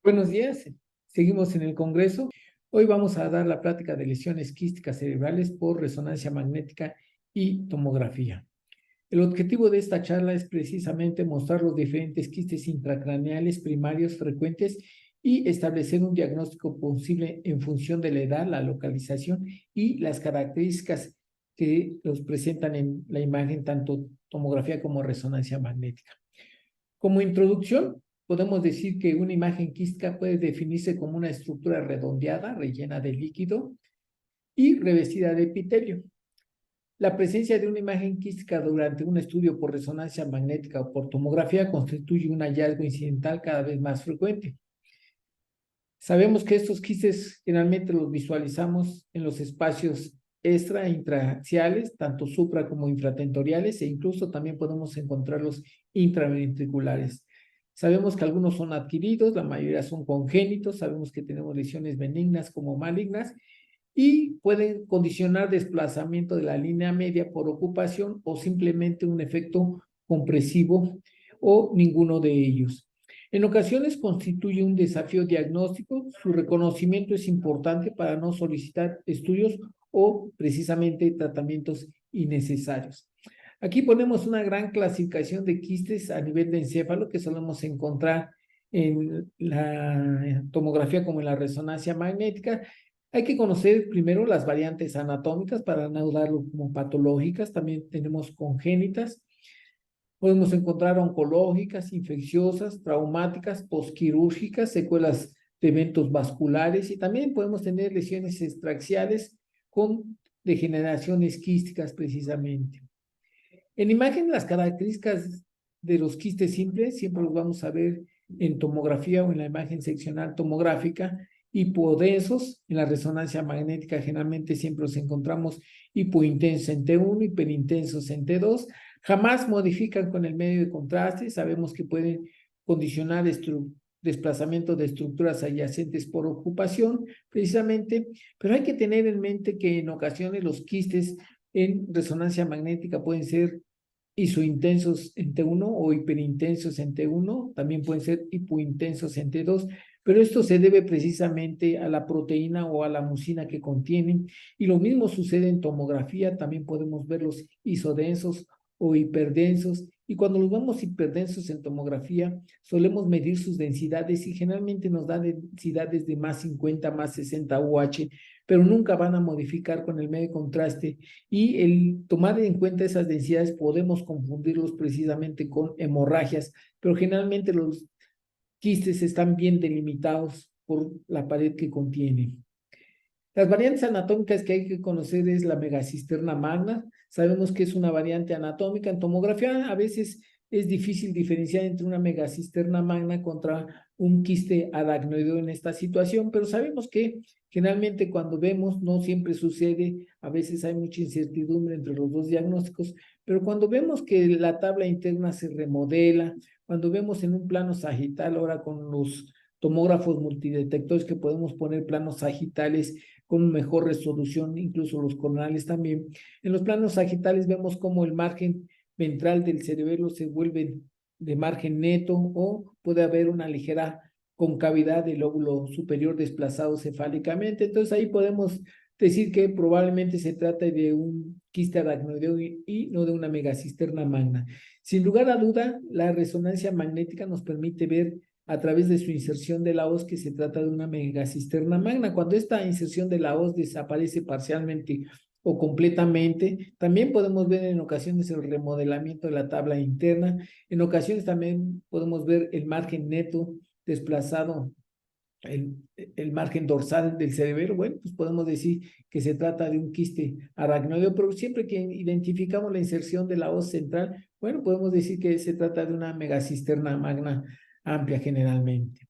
Buenos días, seguimos en el Congreso. Hoy vamos a dar la plática de lesiones quísticas cerebrales por resonancia magnética y tomografía. El objetivo de esta charla es precisamente mostrar los diferentes quistes intracraneales primarios frecuentes y establecer un diagnóstico posible en función de la edad, la localización y las características que los presentan en la imagen, tanto tomografía como resonancia magnética. Como introducción, podemos decir que una imagen quística puede definirse como una estructura redondeada, rellena de líquido y revestida de epitelio. La presencia de una imagen quística durante un estudio por resonancia magnética o por tomografía constituye un hallazgo incidental cada vez más frecuente. Sabemos que estos quistes generalmente los visualizamos en los espacios extra e intraaxiales, tanto supra como infratentoriales, e incluso también podemos encontrarlos intraventriculares. Sabemos que algunos son adquiridos, la mayoría son congénitos, sabemos que tenemos lesiones benignas como malignas y pueden condicionar desplazamiento de la línea media por ocupación o simplemente un efecto compresivo o ninguno de ellos. En ocasiones constituye un desafío diagnóstico, su reconocimiento es importante para no solicitar estudios o precisamente tratamientos innecesarios. Aquí ponemos una gran clasificación de quistes a nivel de encéfalo que solemos encontrar en la tomografía como en la resonancia magnética. Hay que conocer primero las variantes anatómicas para no darlo como patológicas. También tenemos congénitas. Podemos encontrar oncológicas, infecciosas, traumáticas, posquirúrgicas, secuelas de eventos vasculares y también podemos tener lesiones extraxiales con degeneraciones quísticas precisamente. En imagen, las características de los quistes simples siempre los vamos a ver en tomografía o en la imagen seccional tomográfica. Hipodensos, en la resonancia magnética generalmente siempre los encontramos hipointensos en T1, hiperintensos en T2. Jamás modifican con el medio de contraste. Sabemos que pueden condicionar desplazamiento de estructuras adyacentes por ocupación, precisamente, pero hay que tener en mente que en ocasiones los quistes en resonancia magnética pueden ser isointensos en T1 o hiperintensos en T1, también pueden ser hipointensos en T2, pero esto se debe precisamente a la proteína o a la mucina que contienen, y lo mismo sucede en tomografía, también podemos verlos isodensos o hiperdensos, y cuando los vemos hiperdensos en tomografía, solemos medir sus densidades y generalmente nos dan densidades de más 50, más 60 UH, pero nunca van a modificar con el medio de contraste, y el tomar en cuenta esas densidades podemos confundirlos precisamente con hemorragias, pero generalmente los quistes están bien delimitados por la pared que contiene. Las variantes anatómicas que hay que conocer es la megacisterna magna. Sabemos que es una variante anatómica. En tomografía a veces es difícil diferenciar entre una megacisterna magna contra un quiste aracnoideo en esta situación, pero sabemos que generalmente cuando vemos, no siempre sucede, a veces hay mucha incertidumbre entre los dos diagnósticos, pero cuando vemos que la tabla interna se remodela, cuando vemos en un plano sagital, ahora con los tomógrafos multidetectores que podemos poner planos sagitales con mejor resolución, incluso los coronales también. En los planos sagitales vemos cómo el margen ventral del cerebelo se vuelve de margen neto o puede haber una ligera concavidad del lóbulo superior desplazado cefálicamente. Entonces ahí podemos decir que probablemente se trata de un quiste aracnoideo y no de una megacisterna magna. Sin lugar a duda, la resonancia magnética nos permite ver a través de su inserción de la hoz que se trata de una megacisterna magna. Cuando esta inserción de la hoz desaparece parcialmente o completamente, también podemos ver en ocasiones el remodelamiento de la tabla interna. En ocasiones también podemos ver el margen neto desplazado, el margen dorsal del cerebelo. Bueno, pues podemos decir que se trata de un quiste aracnoideo, pero siempre que identificamos la inserción de la hoz central, bueno, podemos decir que se trata de una megacisterna magna amplia generalmente.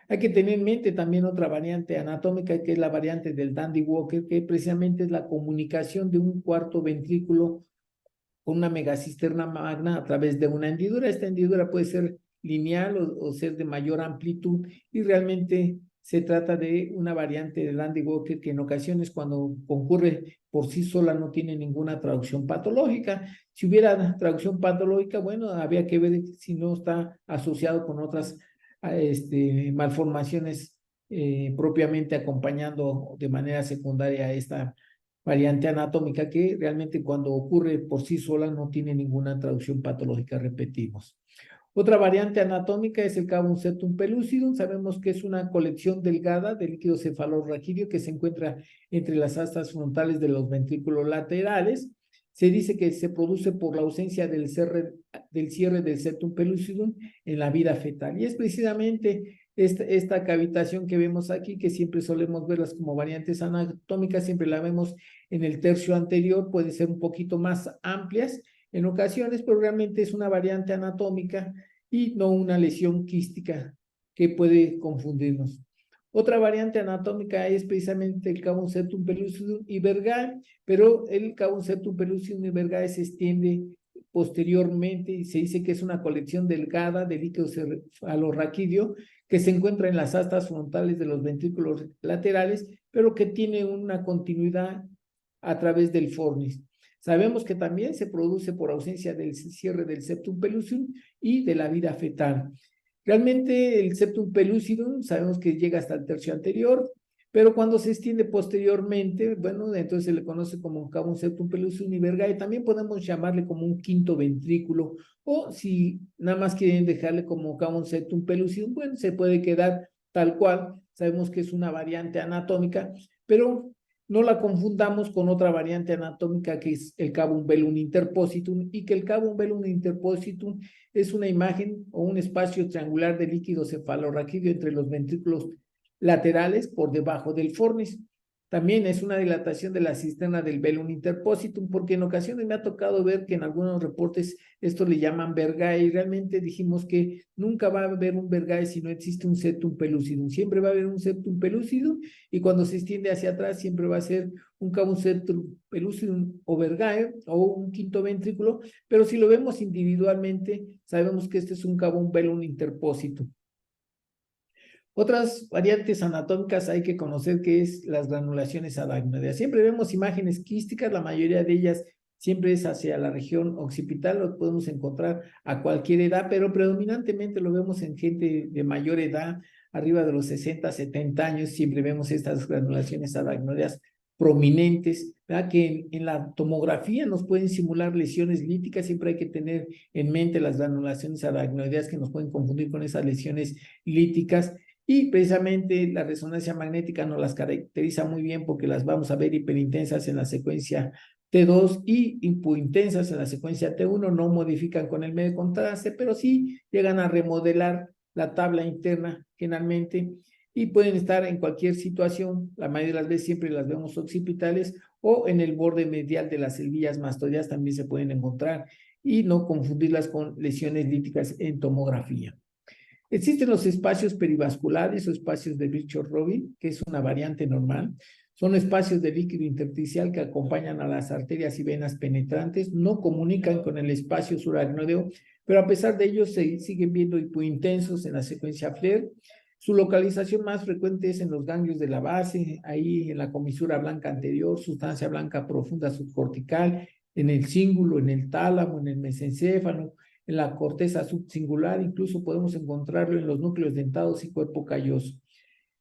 Hay que tener en mente también otra variante anatómica, que es la variante del Dandy-Walker, que precisamente es la comunicación de un cuarto ventrículo con una megacisterna magna a través de una hendidura. Esta hendidura puede ser lineal o ser de mayor amplitud, y realmente se trata de una variante del Dandy-Walker que en ocasiones cuando concurre por sí sola no tiene ninguna traducción patológica. Si hubiera traducción patológica, bueno, había que ver si no está asociado con otras malformaciones propiamente acompañando de manera secundaria a esta variante anatómica que realmente cuando ocurre por sí sola no tiene ninguna traducción patológica, repetimos. Otra variante anatómica es el cavum septum pellucidum. Sabemos que es una colección delgada de líquido cefalorraquídeo que se encuentra entre las astas frontales de los ventrículos laterales. Se dice que se produce por la ausencia del cierre del septum pellucidum en la vida fetal. Y es precisamente esta cavitación que vemos aquí, que siempre solemos verlas como variantes anatómicas, siempre la vemos en el tercio anterior, puede ser un poquito más amplias en ocasiones, pero realmente es una variante anatómica y no una lesión quística que puede confundirnos. Otra variante anatómica es precisamente el cavum septum pellucidum ibergae, pero el cavum septum pellucidum ibergae se extiende posteriormente y se dice que es una colección delgada de líquido cefalorraquídeo que se encuentra en las astas frontales de los ventrículos laterales, pero que tiene una continuidad a través del fornis. Sabemos que también se produce por ausencia del cierre del septum pellucidum y de la vida fetal. Realmente el septum pellucidum sabemos que llega hasta el tercio anterior, pero cuando se extiende posteriormente, bueno, entonces se le conoce como cavum septum pellucidum ibergae. También podemos llamarle como un quinto ventrículo, o si nada más quieren dejarle como cavum septum pellucidum, bueno, se puede quedar tal cual. Sabemos que es una variante anatómica, pero no la confundamos con otra variante anatómica que es el cavum velum interpositum, y que el cavum velum interpositum es una imagen o un espacio triangular de líquido cefalorraquídeo entre los ventrículos laterales por debajo del fornis. También es una dilatación de la cisterna del velum interpositum, porque en ocasiones me ha tocado ver que en algunos reportes esto le llaman vergae, y realmente dijimos que nunca va a haber un vergae si no existe un septum pellucidum. Siempre va a haber un septum pellucidum, y cuando se extiende hacia atrás siempre va a ser un cavum septum pellucidum o vergae o un quinto ventrículo, pero si lo vemos individualmente, sabemos que este es un cavum velum interpositum. Otras variantes anatómicas hay que conocer que es las granulaciones adagnoideas. Siempre vemos imágenes quísticas, la mayoría de ellas siempre es hacia la región occipital, lo podemos encontrar a cualquier edad, pero predominantemente lo vemos en gente de mayor edad, arriba de los 60, 70 años, siempre vemos estas granulaciones adagnoideas prominentes, ¿verdad? Que en la tomografía nos pueden simular lesiones líticas. Siempre hay que tener en mente las granulaciones adagnoideas que nos pueden confundir con esas lesiones líticas. Y precisamente la resonancia magnética nos las caracteriza muy bien porque las vamos a ver hiperintensas en la secuencia T2 y hipointensas en la secuencia T1. No modifican con el medio de contraste, pero sí llegan a remodelar la tabla interna generalmente, y pueden estar en cualquier situación. La mayoría de las veces siempre las vemos occipitales o en el borde medial de las helvillas mastoideas también se pueden encontrar, y no confundirlas con lesiones líticas en tomografía. Existen los espacios perivasculares o espacios de Virchow-Robin, que es una variante normal. Son espacios de líquido intersticial que acompañan a las arterias y venas penetrantes, no comunican con el espacio subaracnoideo, pero a pesar de ello se siguen viendo hipointensos en la secuencia FLAIR. Su localización más frecuente es en los ganglios de la base, ahí en la comisura blanca anterior, sustancia blanca profunda subcortical, en el cíngulo, en el tálamo, en el mesencéfalo, en la corteza subcingular, incluso podemos encontrarlo en los núcleos dentados y cuerpo calloso.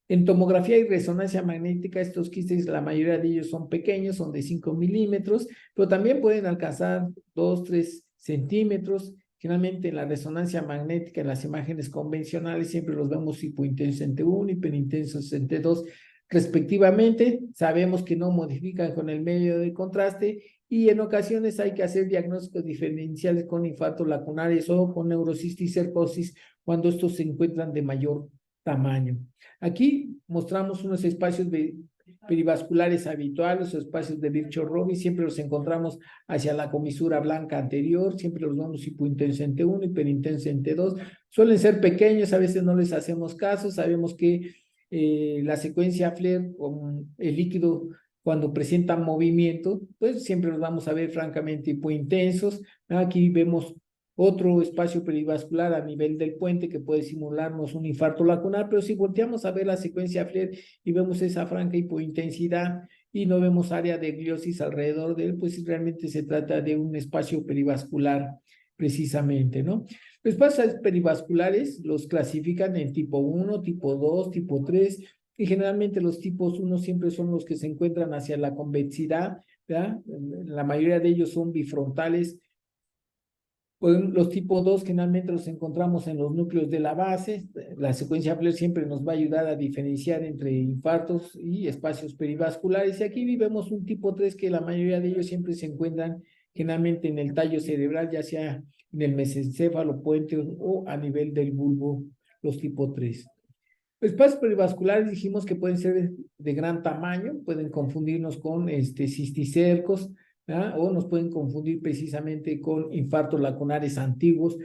En tomografía y resonancia magnética, estos quistes, la mayoría de ellos son pequeños, son de 5 milímetros, pero también pueden alcanzar 2, 3 centímetros. Generalmente en la resonancia magnética, en las imágenes convencionales, siempre los vemos hipointensos en T1, hiperintensos en T2, respectivamente. Sabemos que no modifican con el medio de contraste, y en ocasiones hay que hacer diagnósticos diferenciales con infartos lacunares o con neurocisticercosis cuando estos se encuentran de mayor tamaño. Aquí mostramos unos espacios perivasculares habituales o espacios de Virchow-Robin. Siempre los encontramos hacia la comisura blanca anterior, siempre los vemos hipointenso en T1, hiperintenso en T2. Suelen ser pequeños, a veces no les hacemos caso. Sabemos que la secuencia FLAIR con el líquido, cuando presentan movimiento, pues siempre los vamos a ver francamente hipointensos. Aquí vemos otro espacio perivascular a nivel del puente que puede simularnos un infarto lacunar, pero si volteamos a ver la secuencia FLAIR y vemos esa franca hipointensidad y no vemos área de gliosis alrededor de él, pues realmente se trata de un espacio perivascular precisamente, ¿no? Los espacios perivasculares los clasifican en tipo 1, tipo 2, tipo 3, y generalmente los tipos 1 siempre son los que se encuentran hacia la convexidad, ¿verdad? La mayoría de ellos son bifrontales. Los tipos 2 generalmente los encontramos en los núcleos de la base. La secuencia Flair siempre nos va a ayudar a diferenciar entre infartos y espacios perivasculares. Y aquí vemos un tipo 3 que la mayoría de ellos siempre se encuentran generalmente en el tallo cerebral, ya sea en el mesencéfalo, puente o a nivel del bulbo, los tipo 3. Los espacios perivasculares dijimos que pueden ser de gran tamaño, pueden confundirnos con cisticercos, ¿verdad? O nos pueden confundir precisamente con infartos lacunares antiguos.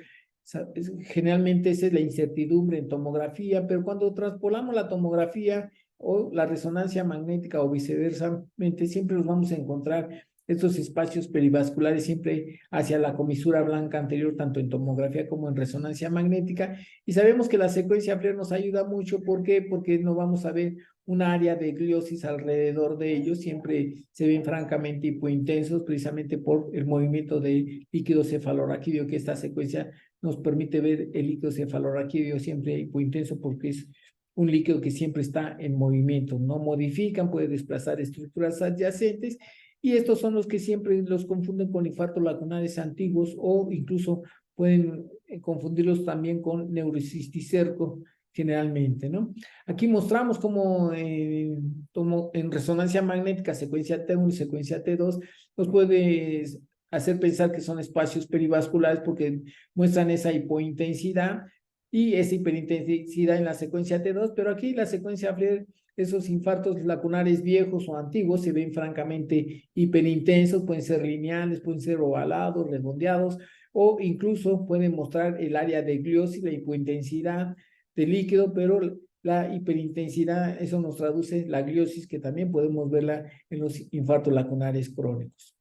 Generalmente esa es la incertidumbre en tomografía, pero cuando traspolamos la tomografía o la resonancia magnética o viceversamente, siempre los vamos a encontrar estos espacios perivasculares siempre hacia la comisura blanca anterior, tanto en tomografía como en resonancia magnética. Y sabemos que la secuencia Flair nos ayuda mucho. ¿Por qué? Porque no vamos a ver un área de gliosis alrededor de ellos. Siempre se ven francamente hipointensos, precisamente por el movimiento del líquido cefalorraquídeo, que esta secuencia nos permite ver el líquido cefalorraquídeo siempre hipointenso, porque es un líquido que siempre está en movimiento. No modifican, puede desplazar estructuras adyacentes. Y estos son los que siempre los confunden con infartos lacunares antiguos, o incluso pueden confundirlos también con neurocisticerco generalmente, ¿no? Aquí mostramos cómo en resonancia magnética, secuencia T1 y secuencia T2, nos puede hacer pensar que son espacios perivasculares porque muestran esa hipointensidad y esa hiperintensidad en la secuencia T2, pero aquí la secuencia Flair, esos infartos lacunares viejos o antiguos se ven francamente hiperintensos, pueden ser lineales, pueden ser ovalados, redondeados, o incluso pueden mostrar el área de gliosis, la hipointensidad del líquido, pero la hiperintensidad, eso nos traduce la gliosis, que también podemos verla en los infartos lacunares crónicos.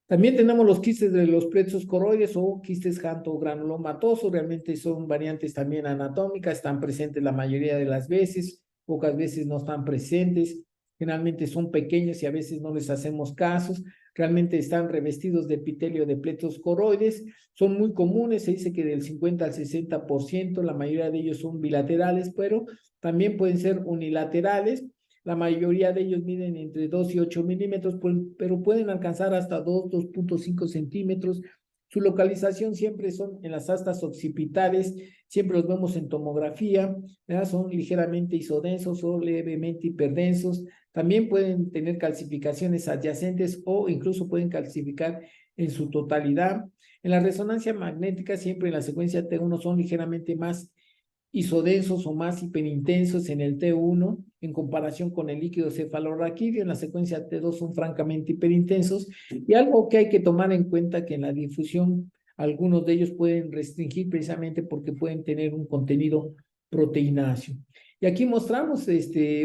También tenemos los quistes de los plexos coroides o quistes xantogranulomatosos. Realmente son variantes también anatómicas, están presentes la mayoría de las veces, pocas veces no están presentes, generalmente son pequeños y a veces no les hacemos casos. Realmente están revestidos de epitelio de plexos coroides, son muy comunes, se dice que del 50 al 60%, la mayoría de ellos son bilaterales, pero también pueden ser unilaterales. La mayoría de ellos miden entre 2 y 8 milímetros, pero pueden alcanzar hasta 2.5 centímetros. Su localización siempre son en las astas occipitales, siempre los vemos en tomografía, ¿verdad? Son ligeramente isodensos o levemente hiperdensos. También pueden tener calcificaciones adyacentes o incluso pueden calcificar en su totalidad. En la resonancia magnética, siempre en la secuencia T1 son ligeramente más isodensos o más hiperintensos en el T1 en comparación con el líquido cefalorraquídeo. En la secuencia T2 son francamente hiperintensos, y algo que hay que tomar en cuenta que en la difusión algunos de ellos pueden restringir precisamente porque pueden tener un contenido proteináceo. Y aquí mostramos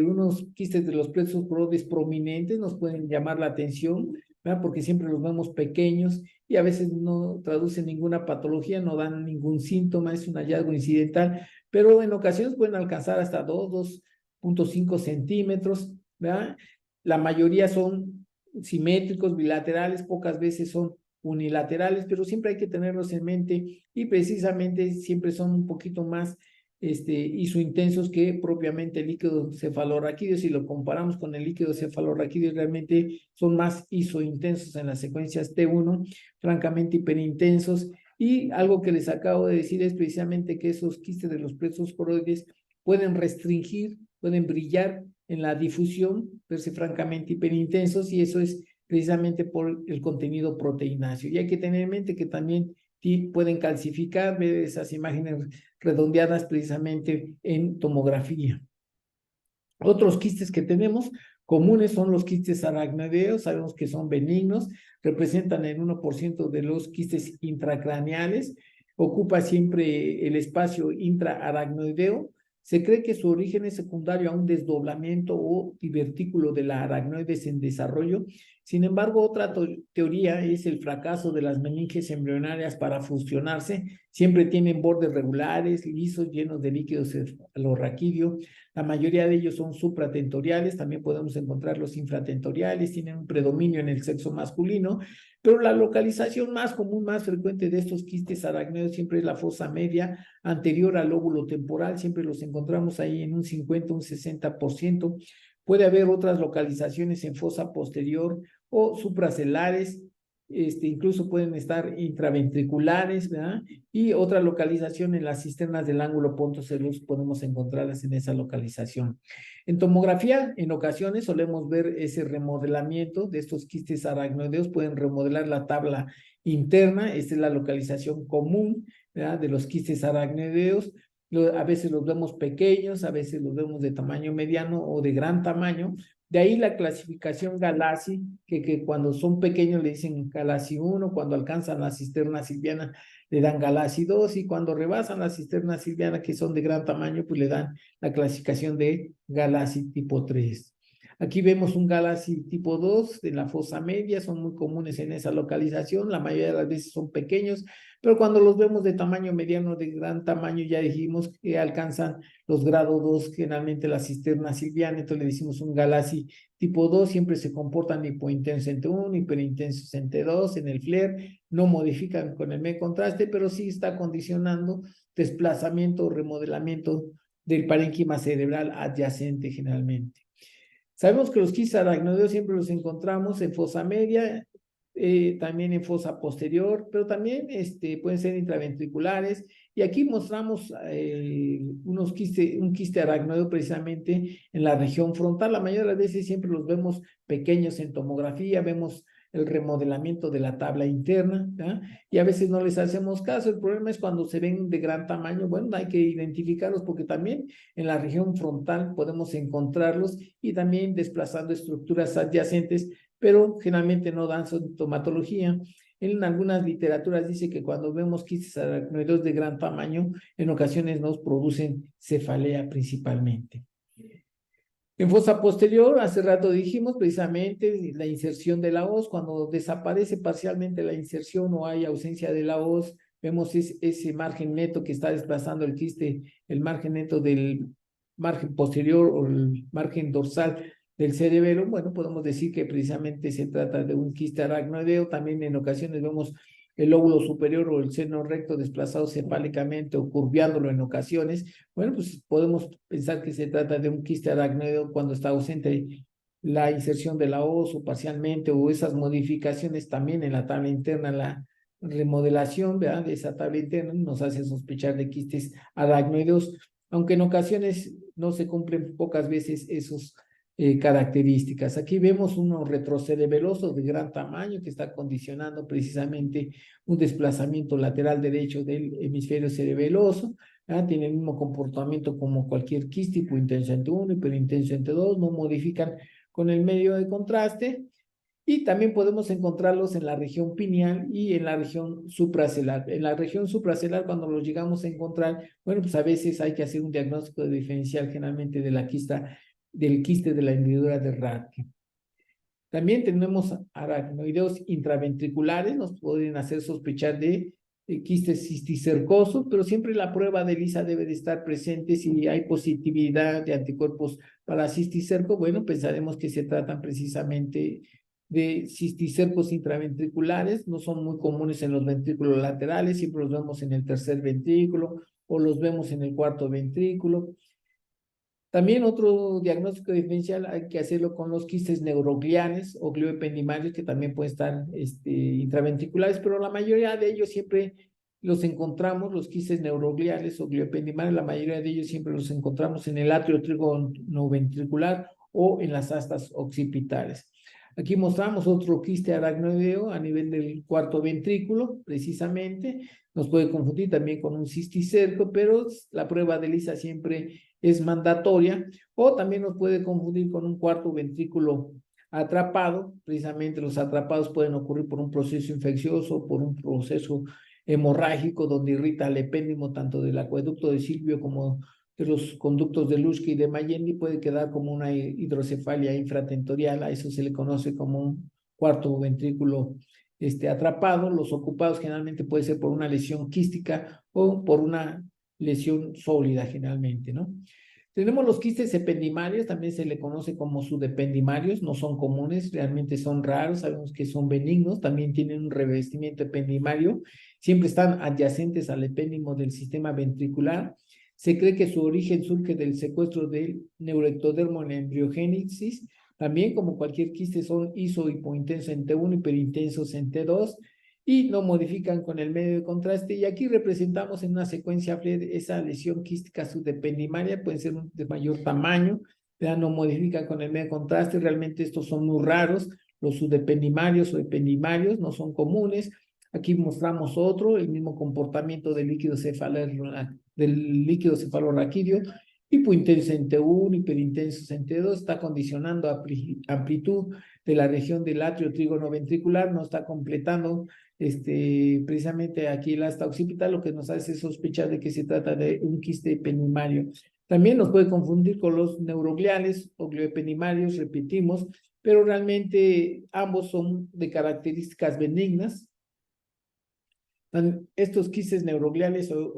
unos quistes de los plexos coroides prominentes, nos pueden llamar la atención, ¿verdad? Porque siempre los vemos pequeños y a veces no traducen ninguna patología, no dan ningún síntoma, es un hallazgo incidental, pero en ocasiones pueden alcanzar hasta 2.5 centímetros, ¿verdad? La mayoría son simétricos, bilaterales, pocas veces son unilaterales, pero siempre hay que tenerlos en mente, y precisamente siempre son un poquito más isointensos que propiamente el líquido cefalorraquídeo. Si lo comparamos con el líquido cefalorraquídeo, realmente son más isointensos en las secuencias T1, francamente hiperintensos. Y algo que les acabo de decir es precisamente que esos quistes de los plexos coroides pueden restringir, pueden brillar en la difusión, verse francamente hiperintensos, y eso es precisamente por el contenido proteináceo. Y hay que tener en mente que también pueden calcificar, ver esas imágenes redondeadas precisamente en tomografía. Otros quistes que tenemos comunes son los quistes aracnoideos, sabemos que son benignos, representan el 1% de los quistes intracraneales, ocupa siempre el espacio intraaracnoideo. Se cree que su origen es secundario a un desdoblamiento o divertículo de la aracnoides en desarrollo, Sin embargo, otra teoría es el fracaso de las meninges embrionarias para fusionarse. Siempre tienen bordes regulares, lisos, llenos de líquido cefalorraquídeo. La mayoría de ellos son supratentoriales, también podemos encontrar los infratentoriales, tienen un predominio en el sexo masculino, pero la localización más común, más frecuente de estos quistes aracnoides siempre es la fosa media anterior al lóbulo temporal, siempre los encontramos ahí en un 50, un 60%. Puede haber otras localizaciones en fosa posterior o supracelares, incluso pueden estar intraventriculares, ¿verdad? Y otra localización en las cisternas del ángulo pontocelular, podemos encontrarlas en esa localización. En tomografía, en ocasiones solemos ver ese remodelamiento de estos quistes aracnoideos, pueden remodelar la tabla interna, esta es la localización común, ¿verdad? De los quistes aracnoideos. A veces los vemos pequeños, a veces los vemos de tamaño mediano o de gran tamaño. De ahí la clasificación Galassi, que cuando son pequeños le dicen Galassi 1, cuando alcanzan la cisterna silviana le dan Galassi 2 y cuando rebasan la cisterna silviana, que son de gran tamaño, pues le dan la clasificación de Galassi tipo 3. Aquí vemos un Galassi tipo 2 de la fosa media, son muy comunes en esa localización, la mayoría de las veces son pequeños, pero cuando los vemos de tamaño mediano, de gran tamaño, ya dijimos que alcanzan los grado 2, generalmente la cisterna silviana, entonces le decimos un Galassi tipo 2, siempre se comportan hipointensos entre 1, hiperintensos entre 2, en el FLAIR, no modifican con el medio contraste, pero sí está condicionando desplazamiento o remodelamiento del parénquima cerebral adyacente generalmente. Sabemos que los quistes aracnoideos siempre los encontramos en fosa media, también en fosa posterior, pero también pueden ser intraventriculares. Y aquí mostramos un quiste aracnoideo precisamente en la región frontal. La mayoría de las veces siempre los vemos pequeños en tomografía, vemos el remodelamiento de la tabla interna, ¿verdad? Y a veces no les hacemos caso. El problema es cuando se ven de gran tamaño, bueno, hay que identificarlos porque también en la región frontal podemos encontrarlos y también desplazando estructuras adyacentes, pero generalmente no dan sintomatología. En algunas literaturas dice que cuando vemos quistes aracnoideos de gran tamaño, en ocasiones nos producen cefalea principalmente. En fosa posterior, hace rato dijimos precisamente la inserción de la hoz, cuando desaparece parcialmente la inserción o hay ausencia de la hoz, vemos ese margen neto que está desplazando el quiste, el margen neto del margen posterior o el margen dorsal del cerebelo. Bueno, podemos decir que precisamente se trata de un quiste aracnoideo. También en ocasiones vemos el lóbulo superior o el seno recto desplazado cefálicamente o curviándolo en ocasiones. Bueno, pues podemos pensar que se trata de un quiste aracnoideo cuando está ausente la inserción de la hoz o parcialmente, o esas modificaciones también en la tabla interna, la remodelación, ¿verdad?, de esa tabla interna nos hace sospechar de quistes aracnoideos, aunque en ocasiones no se cumplen pocas veces esos características. Aquí vemos unos retrocerebelosos de gran tamaño que está condicionando precisamente un desplazamiento lateral derecho del hemisferio cerebeloso. Tiene el mismo comportamiento como cualquier quiste, hipointenso entre 1, hiperintenso entre 2, no modifican con el medio de contraste. Y también podemos encontrarlos en la región pineal y en la región supracelular. En la región supracelular, cuando los llegamos a encontrar, bueno, pues a veces hay que hacer un diagnóstico diferencial generalmente de la del quiste de la hendidura de Rathke. También tenemos aracnoideos intraventriculares, nos pueden hacer sospechar de quistes cisticercosos, pero siempre la prueba de ELISA debe de estar presente. Si hay positividad de anticuerpos para cisticerco, bueno, pensaremos que se tratan precisamente de cisticercos intraventriculares. No son muy comunes en los ventrículos laterales, siempre los vemos en el tercer ventrículo o los vemos en el cuarto ventrículo. También otro diagnóstico diferencial hay que hacerlo con los quistes neurogliales o glioependimarios, que también pueden estar intraventriculares, pero la mayoría de ellos siempre los encontramos, los quistes neurogliales o glioependimarios, la mayoría de ellos siempre los encontramos en el atrio trigonoventricular o en las astas occipitales. Aquí mostramos otro quiste aracnoideo a nivel del cuarto ventrículo, precisamente. Nos puede confundir también con un cisticerco, pero la prueba de ELISA siempre es mandatoria, o también nos puede confundir con un cuarto ventrículo atrapado. Precisamente los atrapados pueden ocurrir por un proceso infeccioso, por un proceso hemorrágico donde irrita el epéndimo tanto del acueducto de Silvio como de los conductos de Luschke y de Mayendi. Puede quedar como una hidrocefalia infratentorial, a eso se le conoce como un cuarto ventrículo atrapado. Los ocupados generalmente puede ser por una lesión quística o por una lesión sólida generalmente, ¿no? Tenemos los quistes ependimarios, también se le conoce como subependimarios, no son comunes, realmente son raros, sabemos que son benignos, también tienen un revestimiento ependimario, siempre están adyacentes al epéndimo del sistema ventricular. Se cree que su origen surge del secuestro del neuroectodermo en la embriogénesis. También, como cualquier quiste, son iso-hipointensos en T1, hiperintensos en T2, y no modifican con el medio de contraste. Y aquí representamos en una secuencia FLED esa lesión quística subdependimaria, pueden ser de mayor tamaño, ya no modifican con el medio de contraste. Realmente estos son muy raros, los subdependimarios o ependimarios no son comunes. Aquí mostramos otro, el mismo comportamiento del líquido cefalorraquídeo, hipointenso en T1, hiperintenso en T2, está condicionando amplitud de la región del atrio trígono ventricular, no está completando precisamente aquí el asta occipital, lo que nos hace sospechar de que se trata de un quiste ependimario. También nos puede confundir con los neurogliales o glioependimarios, repetimos, pero realmente ambos son de características benignas. Estos quistes neurogliales o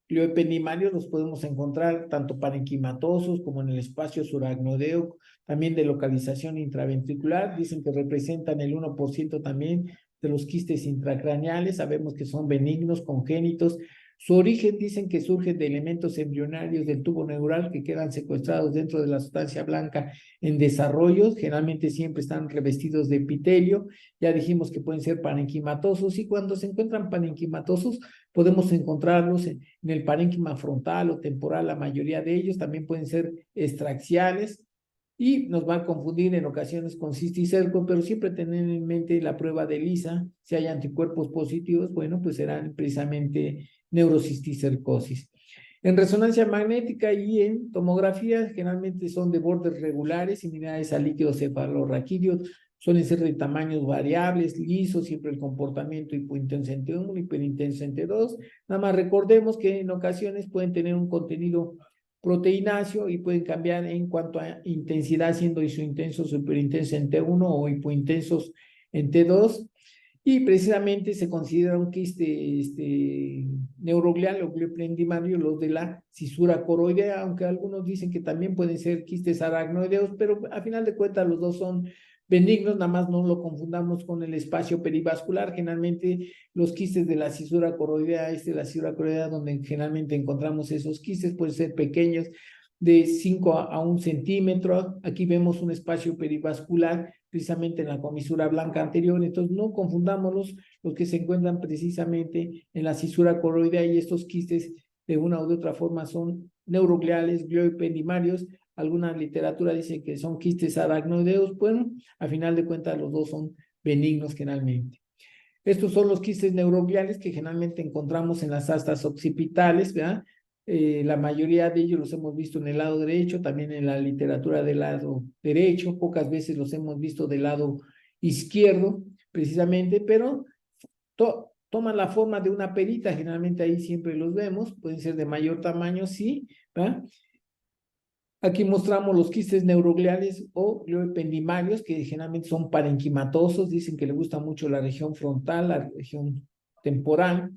glioependimarios los podemos encontrar tanto parenquimatosos como en el espacio suragnoideo, también de localización intraventricular. Dicen que representan el 1% también de los quistes intracraneales. Sabemos que son benignos, congénitos. Su origen dicen que surge de elementos embrionarios del tubo neural que quedan secuestrados dentro de la sustancia blanca en desarrollo. Generalmente siempre están revestidos de epitelio. Ya dijimos que pueden ser parenquimatosos, y cuando se encuentran parenquimatosos podemos encontrarlos en el parénquima frontal o temporal. La mayoría de ellos también pueden ser extraxiales y nos van a confundir en ocasiones con cisticerco, pero siempre tener en mente la prueba de ELISA. Si hay anticuerpos positivos, bueno, pues serán precisamente neurocisticercosis. En resonancia magnética y en tomografía generalmente son de bordes regulares, similares al líquido cefalorraquídeo, suelen ser de tamaños variables, lisos, siempre el comportamiento hipointenso en T1, hiperintenso en T2. Nada más recordemos que en ocasiones pueden tener un contenido proteináceo y pueden cambiar en cuanto a intensidad, siendo isointensos o hiperintensos en T1 o hipointensos en T2. Y precisamente se considera un quiste neuroglial o glioependimarios los de la cisura coroidea, aunque algunos dicen que también pueden ser quistes aracnoideos, pero a final de cuentas los dos son benignos. Nada más no lo confundamos con el espacio perivascular. Generalmente los quistes de la cisura coroidea, la cisura coroidea donde generalmente encontramos esos quistes, pueden ser pequeños, de 5 a 1 centímetro. Aquí vemos un espacio perivascular precisamente en la comisura blanca anterior. Entonces no confundamos los que se encuentran precisamente en la cisura coroidea, y estos quistes de una u de otra forma son neurogliales, glioependimarios. Alguna literatura dice que son quistes aracnoideos. Bueno, a final de cuentas los dos son benignos generalmente. Estos son los quistes neurogliales que generalmente encontramos en las astas occipitales, ¿verdad? La mayoría de ellos los hemos visto en el lado derecho, también en la literatura del lado derecho. Pocas veces los hemos visto del lado izquierdo, precisamente, pero toman la forma de una perita. Generalmente ahí siempre los vemos, pueden ser de mayor tamaño, sí, ¿verdad? Aquí mostramos los quistes neurogliales o glioependimarios, que generalmente son parenquimatosos. Dicen que le gusta mucho la región frontal, la región temporal.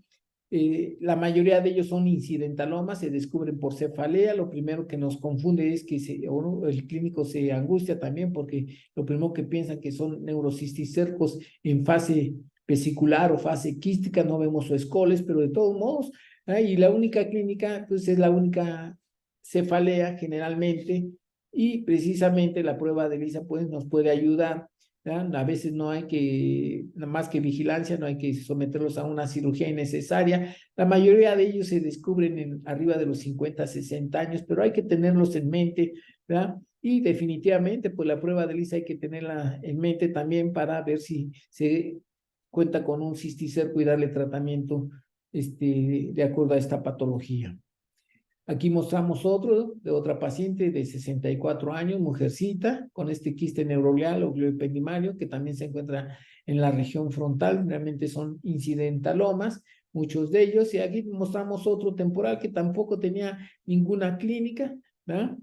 La mayoría de ellos son incidentalomas, se descubren por cefalea. Lo primero que nos confunde es que el clínico se angustia también, porque lo primero que piensan que son neurocisticercos en fase vesicular o fase quística. No vemos su escoles, pero de todos modos, y la única clínica, pues es la única cefalea generalmente, y precisamente la prueba de ELISA pues nos puede ayudar. ¿verdad? A veces no hay que, nada más que vigilancia, no hay que someterlos a una cirugía innecesaria. La mayoría de ellos se descubren arriba de los 50, 60 años, pero hay que tenerlos en mente, ¿verdad? Y definitivamente, pues la prueba de ELISA hay que tenerla en mente también para ver si se cuenta con un cisticerco y darle tratamiento de acuerdo a esta patología. Aquí mostramos otro de otra paciente de 64 años, mujercita, con este quiste neuroglial o glioependimario, que también se encuentra en la región frontal. Realmente son incidentalomas, muchos de ellos. Y aquí mostramos otro temporal que tampoco tenía ninguna clínica, ¿verdad?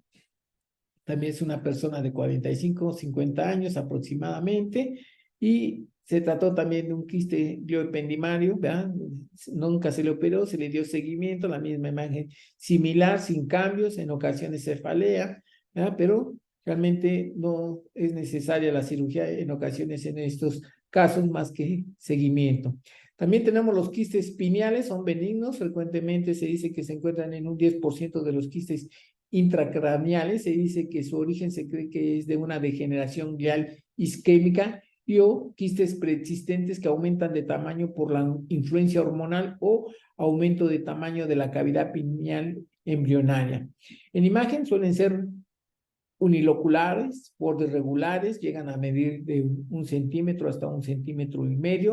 También es una persona de 45, 50 años aproximadamente. y se trató también de un quiste glioependimario, ¿verdad? Nunca se le operó, se le dio seguimiento, la misma imagen similar, sin cambios, en ocasiones cefalea, ¿verdad? Pero realmente no es necesaria la cirugía en ocasiones en estos casos más que seguimiento. También tenemos los quistes pineales, son benignos, frecuentemente se dice que se encuentran en un 10% de los quistes intracraneales, se dice que su origen se cree que es de una degeneración glial isquémica y o quistes preexistentes que aumentan de tamaño por la influencia hormonal o aumento de tamaño de la cavidad pineal embrionaria. En imagen suelen ser uniloculares, bordes regulares, llegan a medir de 1 centímetro hasta 1,5 centímetros,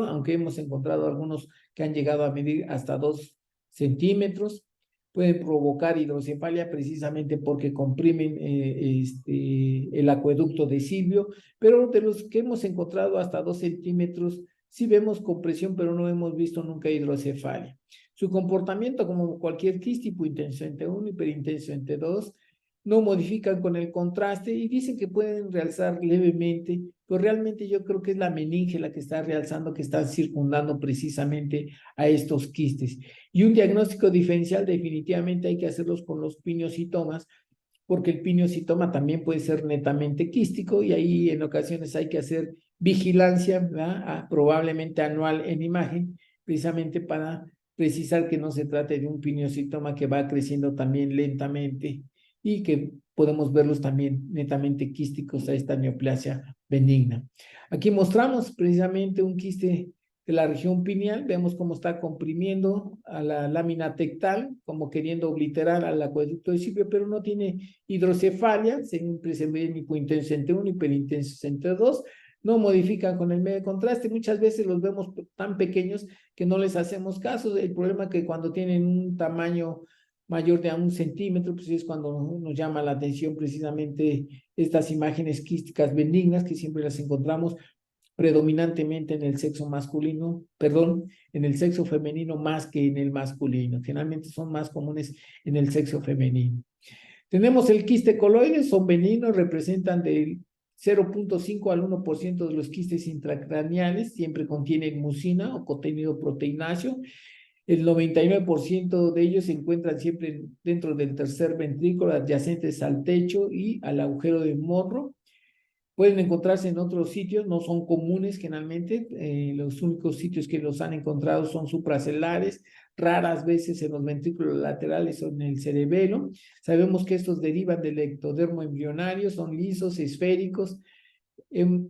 aunque hemos encontrado algunos que han llegado a medir hasta 2 centímetros. Pueden provocar hidrocefalia precisamente porque comprimen el acueducto de Silvio, pero de los que hemos encontrado hasta 2 centímetros, sí vemos compresión, pero no hemos visto nunca hidrocefalia. Su comportamiento, como cualquier quiste, hipointenso en T1, hiperintenso en T2, no modifican con el contraste y dicen que pueden realzar levemente, pero realmente yo creo que es la meninge la que está realzando, que está circundando precisamente a estos quistes. Y un diagnóstico diferencial definitivamente hay que hacerlos con los pineocitomas, porque el pineocitoma también puede ser netamente quístico y ahí en ocasiones hay que hacer vigilancia, ¿verdad? Probablemente anual en imagen, precisamente para precisar que no se trate de un pineocitoma que va creciendo también lentamente y que podemos verlos también netamente quísticos a esta neoplasia benigna. Aquí mostramos precisamente un quiste de la región pineal, vemos cómo está comprimiendo a la lámina tectal, como queriendo obliterar al acueducto de Silvio, pero no tiene hidrocefalia, siempre se ve hipointenso entre 1, hiperintenso entre 2, no modifican con el medio de contraste, muchas veces los vemos tan pequeños que no les hacemos caso. El problema es que cuando tienen un tamaño mayor de 1 centímetro, pues es cuando nos llama la atención precisamente estas imágenes quísticas benignas que siempre las encontramos predominantemente en el sexo masculino, perdón, en el sexo femenino más que en el masculino. Generalmente son más comunes en el sexo femenino. Tenemos el quiste coloide, son benignos, representan del 0.5 al 1% de los quistes intracraneales, siempre contienen mucina o contenido proteináceo. El 99% de ellos se encuentran siempre dentro del tercer ventrículo, adyacentes al techo y al agujero de Monro. Pueden encontrarse en otros sitios, no son comunes generalmente, los únicos sitios que los han encontrado son supracelares, raras veces en los ventrículos laterales o en el cerebelo. Sabemos que estos derivan del ectodermo embrionario, son lisos, esféricos.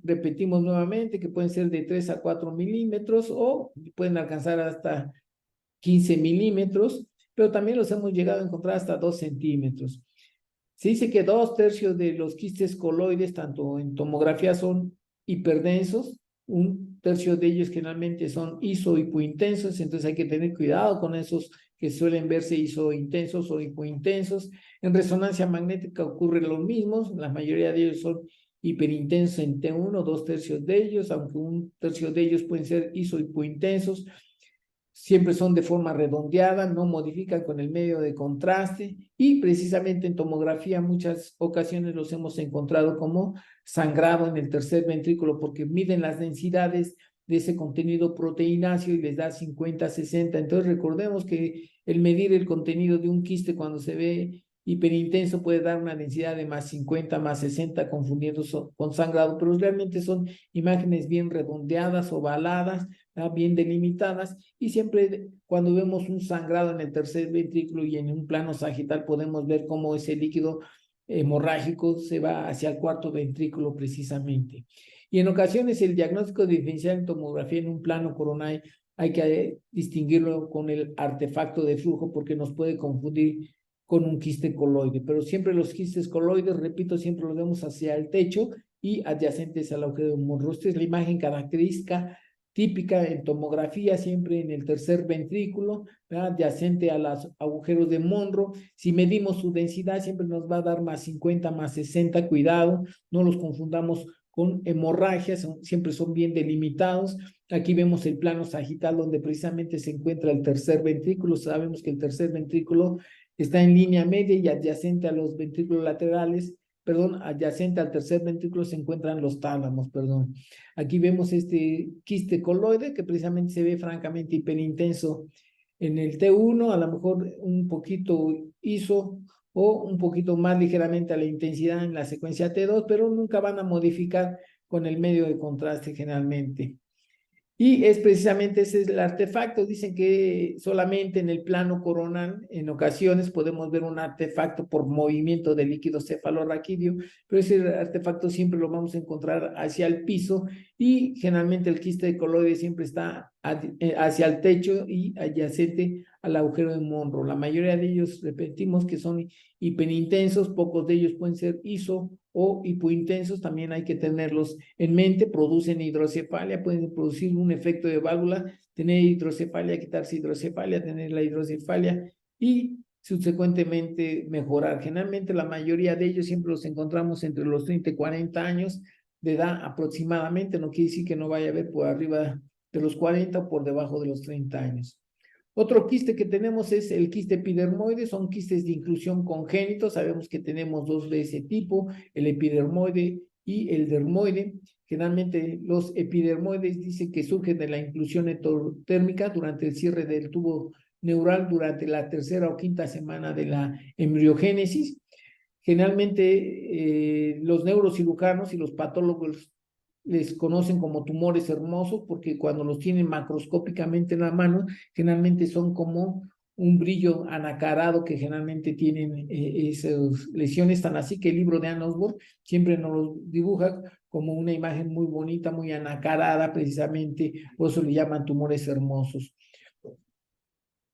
Repetimos nuevamente que pueden ser de 3 a 4 milímetros o pueden alcanzar hasta 15 milímetros, pero también los hemos llegado a encontrar hasta 2 centímetros. Se dice que 2/3 de los quistes coloides, tanto en tomografía, son hiperdensos, 1/3 de ellos generalmente son iso-hipointensos, entonces hay que tener cuidado con esos que suelen verse isointensos o hipointensos. En resonancia magnética ocurre lo mismo, la mayoría de ellos son hiperintensos en T1, 2/3 de ellos, aunque 1/3 de ellos pueden ser iso-hipointensos. Siempre son de forma redondeada, no modifican con el medio de contraste y precisamente en tomografía muchas ocasiones los hemos encontrado como sangrado en el tercer ventrículo porque miden las densidades de ese contenido proteináceo y les da 50, 60. Entonces recordemos que el medir el contenido de un quiste cuando se ve hiperintenso puede dar una densidad de más 50, más 60, confundiendo con sangrado, pero realmente son imágenes bien redondeadas, ovaladas, bien delimitadas, y siempre cuando vemos un sangrado en el tercer ventrículo y en un plano sagital podemos ver cómo ese líquido hemorrágico se va hacia el cuarto ventrículo precisamente. Y en ocasiones el diagnóstico diferencial en tomografía en un plano coronario hay que distinguirlo con el artefacto de flujo porque nos puede confundir con un quiste coloide, pero siempre los quistes coloides, repito, siempre los vemos hacia el techo y adyacentes al agujero de Monro. Esta es la imagen característica típica en tomografía, siempre en el tercer ventrículo, ¿verdad? Adyacente a los agujeros de Monro. Si medimos su densidad, siempre nos va a dar más 50, más 60, cuidado, no los confundamos con hemorragias, siempre son bien delimitados. Aquí vemos el plano sagital donde precisamente se encuentra el tercer ventrículo. Sabemos que el tercer ventrículo está en línea media y adyacente a los ventrículos laterales, adyacente al tercer ventrículo se encuentran los tálamos, perdón. Aquí vemos este quiste coloide que precisamente se ve francamente hiperintenso en el T1, a lo mejor un poquito ISO o un poquito más ligeramente a la intensidad en la secuencia T2, pero nunca van a modificar con el medio de contraste generalmente. Y es precisamente ese es el artefacto. Dicen que solamente en el plano coronal, en ocasiones, podemos ver un artefacto por movimiento del líquido cefalorraquídeo, pero ese artefacto siempre lo vamos a encontrar hacia el piso y generalmente el quiste coloide siempre está hacia el techo y adyacente al agujero de Monro. La mayoría de ellos, repetimos, que son hiperintensos, pocos de ellos pueden ser ISO o hipointensos, también hay que tenerlos en mente, producen hidrocefalia, pueden producir un efecto de válvula, tener hidrocefalia, quitarse hidrocefalia, tener la hidrocefalia y subsecuentemente mejorar. Generalmente la mayoría de ellos siempre los encontramos entre los 30 y 40 años de edad aproximadamente, no quiere decir que no vaya a haber por arriba de los 40 o por debajo de los 30 años. Otro quiste que tenemos es el quiste epidermoide, son quistes de inclusión congénitos, sabemos que tenemos dos de ese tipo, el epidermoide y el dermoide. Generalmente los epidermoides dicen que surgen de la inclusión endotérmica durante el cierre del tubo neural durante la tercera o quinta semana de la embriogénesis. Generalmente los neurocirujanos y los patólogos les conocen como tumores hermosos porque cuando los tienen macroscópicamente en la mano, generalmente son como un brillo anacarado que generalmente tienen esas lesiones, tan así que el libro de Ann Osborne siempre nos lo dibuja como una imagen muy bonita, muy anacarada precisamente, por eso le llaman tumores hermosos.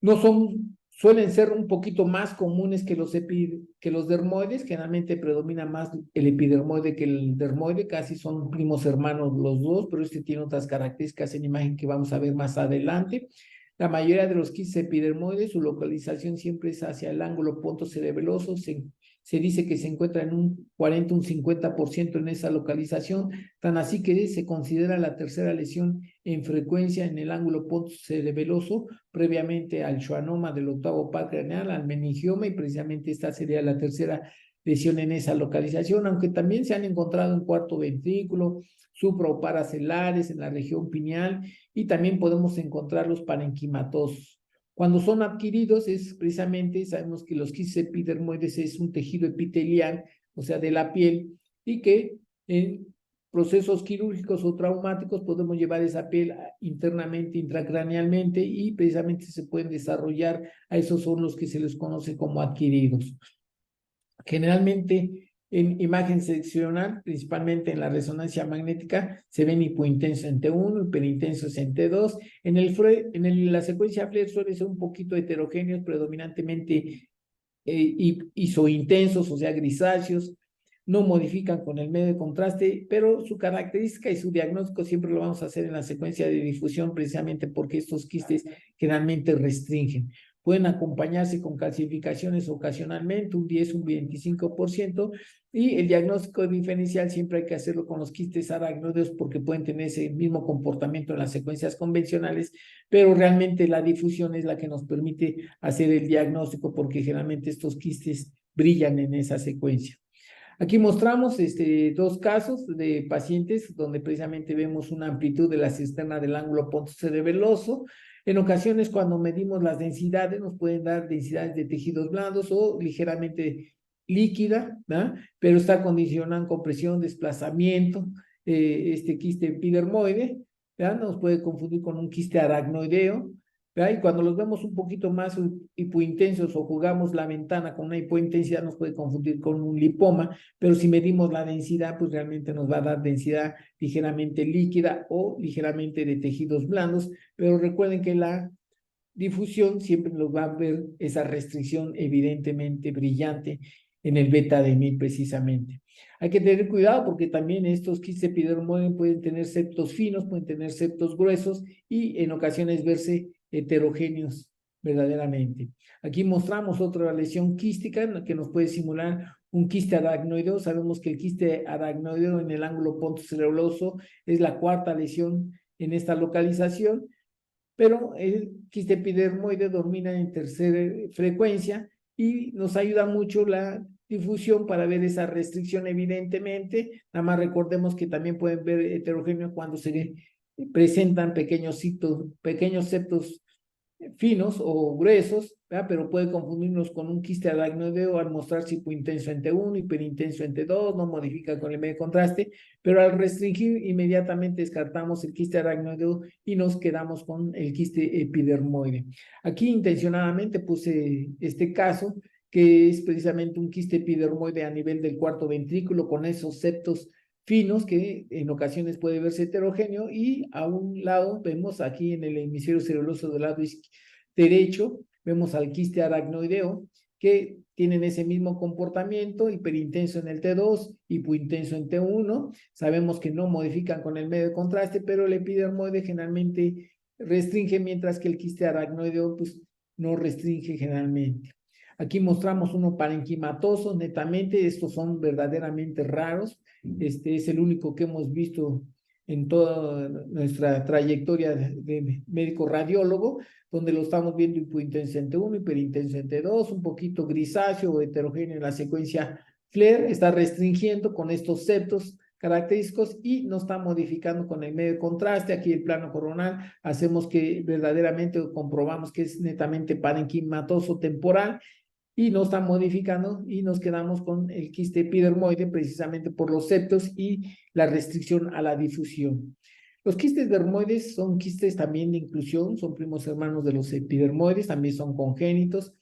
No son, suelen ser un poquito más comunes que los dermoides, generalmente predomina más el epidermoide que el dermoide, casi son primos hermanos los dos, pero este tiene otras características en imagen que vamos a ver más adelante. La mayoría de los quistes epidermoides, su localización siempre es hacia el ángulo pontocerebeloso, se dice que se encuentra en un 40, un 50% en esa localización, tan así que se considera la tercera lesión en frecuencia en el ángulo pontocerebeloso, previamente al schwannoma del octavo par craneal, al meningioma, y precisamente esta sería la tercera lesión en esa localización, aunque también se han encontrado en cuarto ventrículo, supra o paracelares, en la región pineal, y también podemos encontrar los parenquimatosos. Cuando son adquiridos es precisamente, sabemos que los quistes epidermoides es un tejido epitelial, o sea, de la piel, y que en procesos quirúrgicos o traumáticos podemos llevar esa piel internamente, intracranealmente, y precisamente se pueden desarrollar, a esos son los que se les conoce como adquiridos. Generalmente en imagen seccional, principalmente en la resonancia magnética, se ven hipointensos en T1, hiperintensos en T2. En la secuencia FLIR suele ser un poquito heterogéneos, predominantemente isointensos, o sea, grisáceos, no modifican con el medio de contraste, pero su característica y su diagnóstico siempre lo vamos a hacer en la secuencia de difusión, precisamente porque estos quistes generalmente restringen. Pueden acompañarse con calcificaciones ocasionalmente, un 10, un 25%, y el diagnóstico diferencial siempre hay que hacerlo con los quistes aracnoideos porque pueden tener ese mismo comportamiento en las secuencias convencionales, pero realmente la difusión es la que nos permite hacer el diagnóstico porque generalmente estos quistes brillan en esa secuencia. Aquí mostramos dos casos de pacientes donde precisamente vemos una amplitud de la cisterna del ángulo pontocerebeloso. En ocasiones, cuando medimos las densidades, nos pueden dar densidades de tejidos blandos o ligeramente líquida, ¿verdad? Pero está condicionada compresión, desplazamiento, este quiste epidermoide, ¿verdad? Nos puede confundir con un quiste aracnoideo, ¿verdad? Y cuando los vemos un poquito más hipointensos o jugamos la ventana con una hipointensidad, nos puede confundir con un lipoma, pero si medimos la densidad, pues realmente nos va a dar densidad ligeramente líquida o ligeramente de tejidos blandos, pero recuerden que la difusión siempre nos va a ver esa restricción evidentemente brillante en el beta de 1000 precisamente. Hay que tener cuidado porque también estos quistes epidermoides pueden tener septos finos, pueden tener septos gruesos y en ocasiones verse heterogéneos verdaderamente. Aquí mostramos otra lesión quística que nos puede simular un quiste aracnoideo. Sabemos que el quiste aracnoideo en el ángulo pontocerebeloso es la cuarta lesión en esta localización, pero el quiste epidermoide domina en tercera frecuencia y nos ayuda mucho la difusión para ver esa restricción evidentemente. Nada más recordemos que también pueden ver heterogéneo cuando se presentan pequeños septos finos o gruesos, ¿verdad? Pero puede confundirnos con un quiste aracnoideo al mostrarse hipointenso en T1, hiperintenso en T2, no modifica con el medio contraste, pero al restringir inmediatamente descartamos el quiste aracnoideo y nos quedamos con el quiste epidermoide. Aquí intencionadamente puse este caso, que es precisamente un quiste epidermoide a nivel del cuarto ventrículo con esos septos finos que en ocasiones puede verse heterogéneo, y a un lado vemos aquí en el hemisferio cerebeloso del lado derecho, vemos al quiste aracnoideo que tienen ese mismo comportamiento, hiperintenso en el T2, hipointenso en T1. Sabemos que no modifican con el medio de contraste, pero el epidermoide generalmente restringe, mientras que el quiste aracnoideo pues no restringe generalmente. Aquí mostramos uno parenquimatoso, netamente, estos son verdaderamente raros. Este es el único que hemos visto en toda nuestra trayectoria de médico radiólogo, donde lo estamos viendo hipointenso en T1, hiperintenso en T2, un poquito grisáceo o heterogéneo en la secuencia FLAIR, está restringiendo con estos septos característicos y no está modificando con el medio de contraste. Aquí el plano coronal hacemos que verdaderamente comprobamos que es netamente parenquimatoso temporal y no está modificando, y nos quedamos con el quiste epidermoide precisamente por los septos y la restricción a la difusión. Los quistes dermoides son quistes también de inclusión, son primos hermanos de los epidermoides, también son congénitos,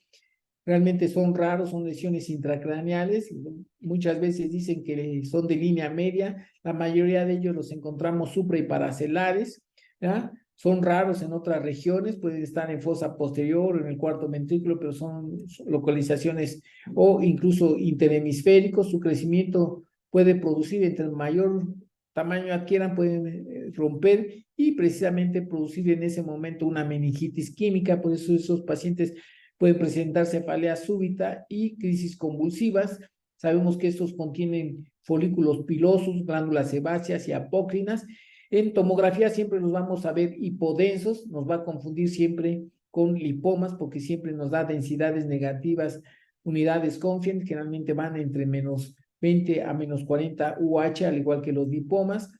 realmente son raros, son lesiones intracraneales, muchas veces dicen que son de línea media, la mayoría de ellos los encontramos supra y paracelares, ¿ya? Son raros en otras regiones, pueden estar en fosa posterior o en el cuarto ventrículo, pero son localizaciones o incluso interhemisféricos. Su crecimiento puede producir, entre mayor tamaño adquieran, pueden romper y precisamente producir en ese momento una meningitis química. Por eso esos pacientes pueden presentar cefalea súbita y crisis convulsivas. Sabemos que estos contienen folículos pilosos, glándulas sebáceas y apócrinas. En tomografía siempre los vamos a ver hipodensos, nos va a confundir siempre con lipomas porque siempre nos da densidades negativas, unidades Confident, generalmente van entre menos 20 a menos 40 UH, al igual que los lipomas.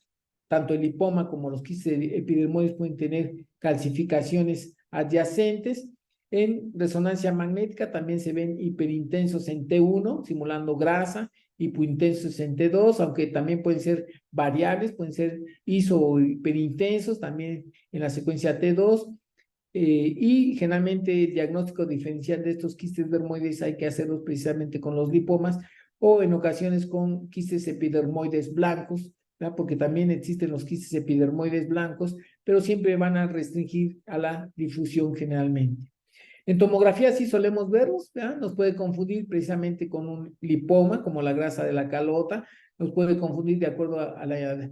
Tanto el lipoma como los quistes epidermoides pueden tener calcificaciones adyacentes. En resonancia magnética también se ven hiperintensos en T1, simulando grasa, hipointensos en T2, aunque también pueden ser variables, pueden ser iso o hiperintensos también en la secuencia T2, y generalmente el diagnóstico diferencial de estos quistes dermoides hay que hacerlos precisamente con los lipomas o en ocasiones con quistes epidermoides blancos, ¿verdad? Porque también existen los quistes epidermoides blancos, pero siempre van a restringir a la difusión generalmente. En tomografía sí solemos verlos, ¿verdad? Nos puede confundir precisamente con un lipoma, como la grasa de la calota, nos puede confundir de acuerdo a la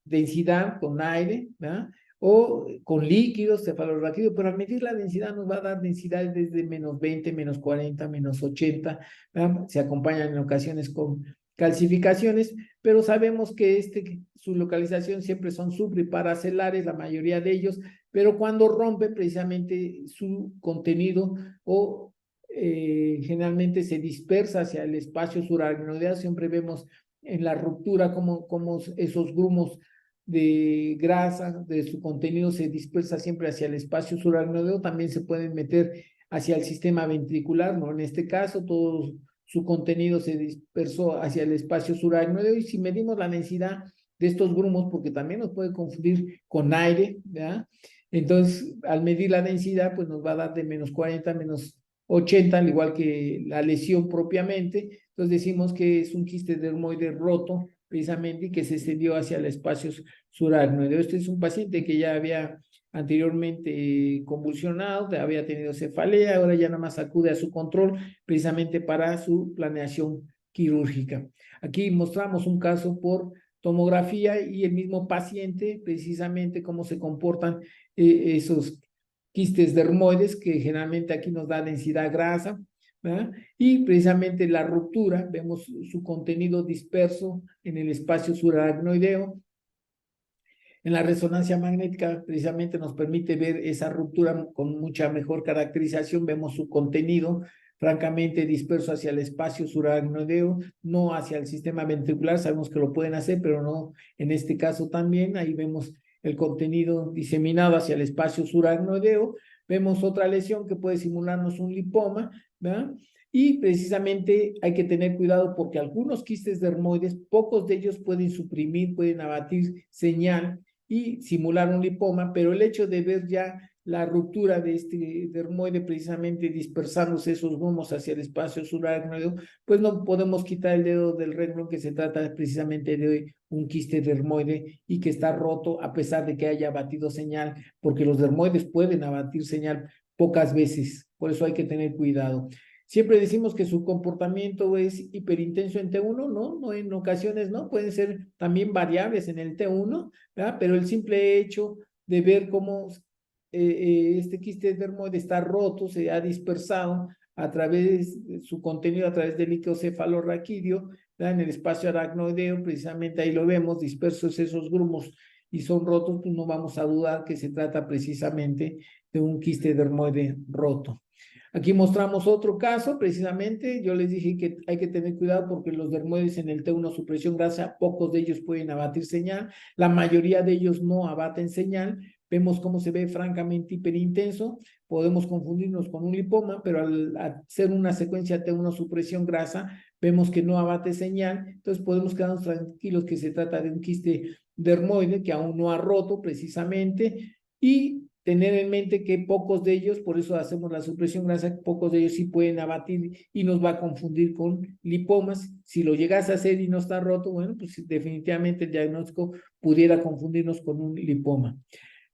densidad con aire, ¿verdad? O con líquidos, cefalorraquídeo, pero al medir la densidad nos va a dar densidades desde menos 20, menos 40, menos 80, ¿verdad? Se acompañan en ocasiones con calcificaciones, pero sabemos que su localización siempre son supra y paracelares, la mayoría de ellos, pero cuando rompe precisamente su contenido o generalmente se dispersa hacia el espacio subaracnoideo. Siempre vemos en la ruptura cómo esos grumos de grasa de su contenido se dispersa siempre hacia el espacio subaracnoideo. También se pueden meter hacia el sistema ventricular, ¿no? En este caso, todo su contenido se dispersó hacia el espacio subaracnoideo, y si medimos la densidad de estos grumos, porque también nos puede confundir con aire, ¿verdad? Entonces, al medir la densidad, pues nos va a dar de menos 40 a menos 80, al igual que la lesión propiamente. Entonces decimos que es un quiste dermoide roto, precisamente, y que se extendió hacia el espacio subaracnoideo. Este es un paciente que ya había anteriormente convulsionado, había tenido cefalea, ahora ya nada más acude a su control precisamente para su planeación quirúrgica. Aquí mostramos un caso por tomografía y el mismo paciente, precisamente cómo se comportan esos quistes dermoides, que generalmente aquí nos da densidad grasa, ¿verdad? Y precisamente la ruptura, vemos su contenido disperso en el espacio subaracnoideo. En la resonancia magnética precisamente nos permite ver esa ruptura con mucha mejor caracterización, vemos su contenido francamente disperso hacia el espacio subaracnoideo, no hacia el sistema ventricular. Sabemos que lo pueden hacer, pero no en este caso también. Ahí vemos el contenido diseminado hacia el espacio subaracnoideo. Vemos otra lesión que puede simularnos un lipoma, ¿verdad? Y precisamente hay que tener cuidado porque algunos quistes dermoides, pocos de ellos pueden suprimir, pueden abatir señal y simular un lipoma, pero el hecho de ver ya la ruptura de este dermoide precisamente dispersándose esos grumos hacia el espacio subaracnoideo, pues no podemos quitar el dedo del renglón que se trata precisamente de un quiste dermoide y que está roto a pesar de que haya abatido señal, porque los dermoides pueden abatir señal pocas veces, por eso hay que tener cuidado. Siempre decimos que su comportamiento es hiperintenso en T1, ¿no? No, en ocasiones no, pueden ser también variables en el T1, ¿verdad? Pero el simple hecho de ver cómo este quiste dermoide está roto, se ha dispersado a través de su contenido, a través del líquido cefalorraquídeo, ¿verdad? En el espacio aracnoideo, precisamente ahí lo vemos, dispersos esos grumos y son rotos, pues no vamos a dudar que se trata precisamente de un quiste dermoide roto. Aquí mostramos otro caso, precisamente, yo les dije que hay que tener cuidado porque los dermoides en el T1 supresión grasa, pocos de ellos pueden abatir señal, la mayoría de ellos no abaten señal, vemos cómo se ve francamente hiperintenso, podemos confundirnos con un lipoma, pero al hacer una secuencia T1 supresión grasa, vemos que no abate señal, entonces podemos quedarnos tranquilos que se trata de un quiste dermoide que aún no ha roto precisamente, y tener en mente que pocos de ellos, por eso hacemos la supresión grasa, pocos de ellos sí pueden abatir y nos va a confundir con lipomas. Si lo llegas a hacer y no está roto, bueno, pues definitivamente el diagnóstico pudiera confundirnos con un lipoma.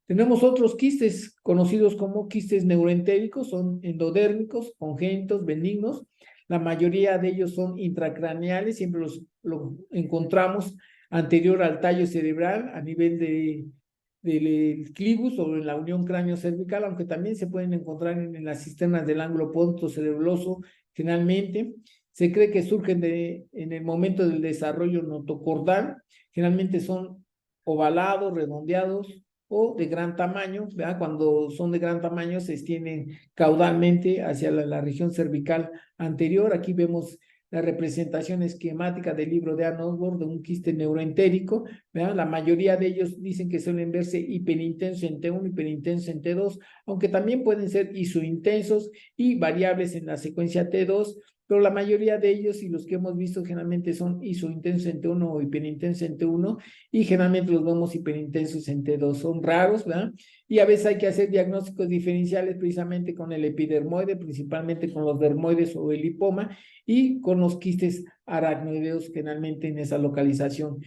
Tenemos otros quistes conocidos como quistes neuroentéricos, son endodérmicos, congénitos, benignos. La mayoría de ellos son intracraneales, siempre los encontramos anterior al tallo cerebral a nivel del clivus o en la unión cráneo-cervical, aunque también se pueden encontrar en las cisternas del ángulo pontocerebuloso generalmente. Se cree que surgen en el momento del desarrollo notocordal, generalmente son ovalados, redondeados o de gran tamaño, ¿verdad? Cuando son de gran tamaño se extienden caudalmente hacia la región cervical anterior. Aquí vemos la representación esquemática del libro de Ann Osborne de un quiste neuroentérico, ¿verdad? La mayoría de ellos dicen que suelen verse hiperintenso en T1, hiperintenso en T2, aunque también pueden ser isointensos y variables en la secuencia T2, pero la mayoría de ellos y los que hemos visto generalmente son isointensos en T1 o hiperintensos en T1 y generalmente los vemos hiperintensos en T2, son raros, ¿verdad? Y a veces hay que hacer diagnósticos diferenciales precisamente con el epidermoide, principalmente con los dermoides o el lipoma y con los quistes aracnoideos generalmente en esa localización.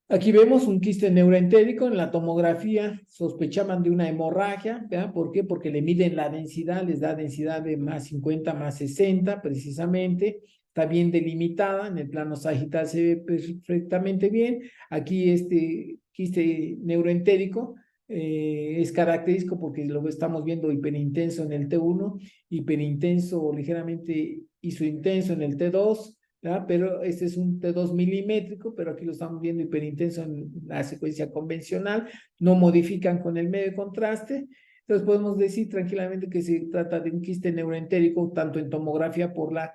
Aquí vemos un quiste neuroentérico, en la tomografía sospechaban de una hemorragia, ¿verdad? ¿Por qué? Porque le miden la densidad, les da densidad de más 50, más 60 precisamente, está bien delimitada, en el plano sagital se ve perfectamente bien. Aquí este quiste neuroentérico es característico porque lo estamos viendo hiperintenso en el T1, hiperintenso o ligeramente isointenso en el T2, ¿verdad? Pero este es un T2 milimétrico, pero aquí lo estamos viendo hiperintenso en la secuencia convencional, no modifican con el medio de contraste. Entonces podemos decir tranquilamente que se trata de un quiste neuroentérico, tanto en tomografía por la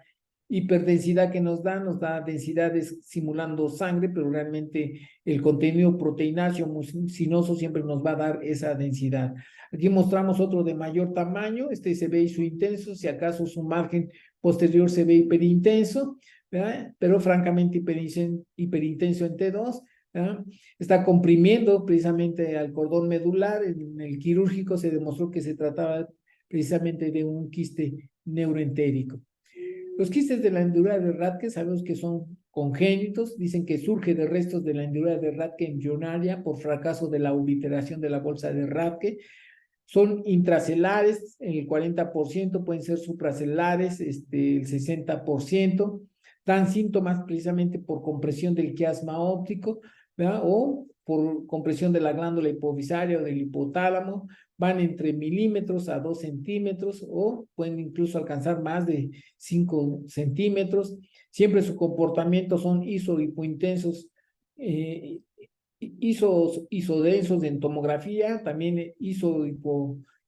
hiperdensidad que nos da densidades simulando sangre, pero realmente el contenido proteináceo mucinoso siempre nos va a dar esa densidad. Aquí mostramos otro de mayor tamaño, este se ve isointenso, si acaso su margen posterior se ve hiperintenso, ¿verdad? Pero francamente hiperintenso en T2, ¿verdad? Está comprimiendo precisamente al cordón medular, en el quirúrgico se demostró que se trataba precisamente de un quiste neuroentérico. Los quistes de la hendidura de Rathke sabemos que son congénitos, dicen que surge de restos de la hendidura de Rathke embrionaria por fracaso de la obliteración de la bolsa de Rathke. Son intracelares, el 40%, pueden ser supracelares, el 60%, dan síntomas precisamente por compresión del quiasma óptico, ¿verdad? O por compresión de la glándula hipofisaria o del hipotálamo, van entre milímetros a 2 centímetros o pueden incluso alcanzar más de 5 centímetros. Siempre su comportamiento son iso-hipointensos, isodensos en tomografía, también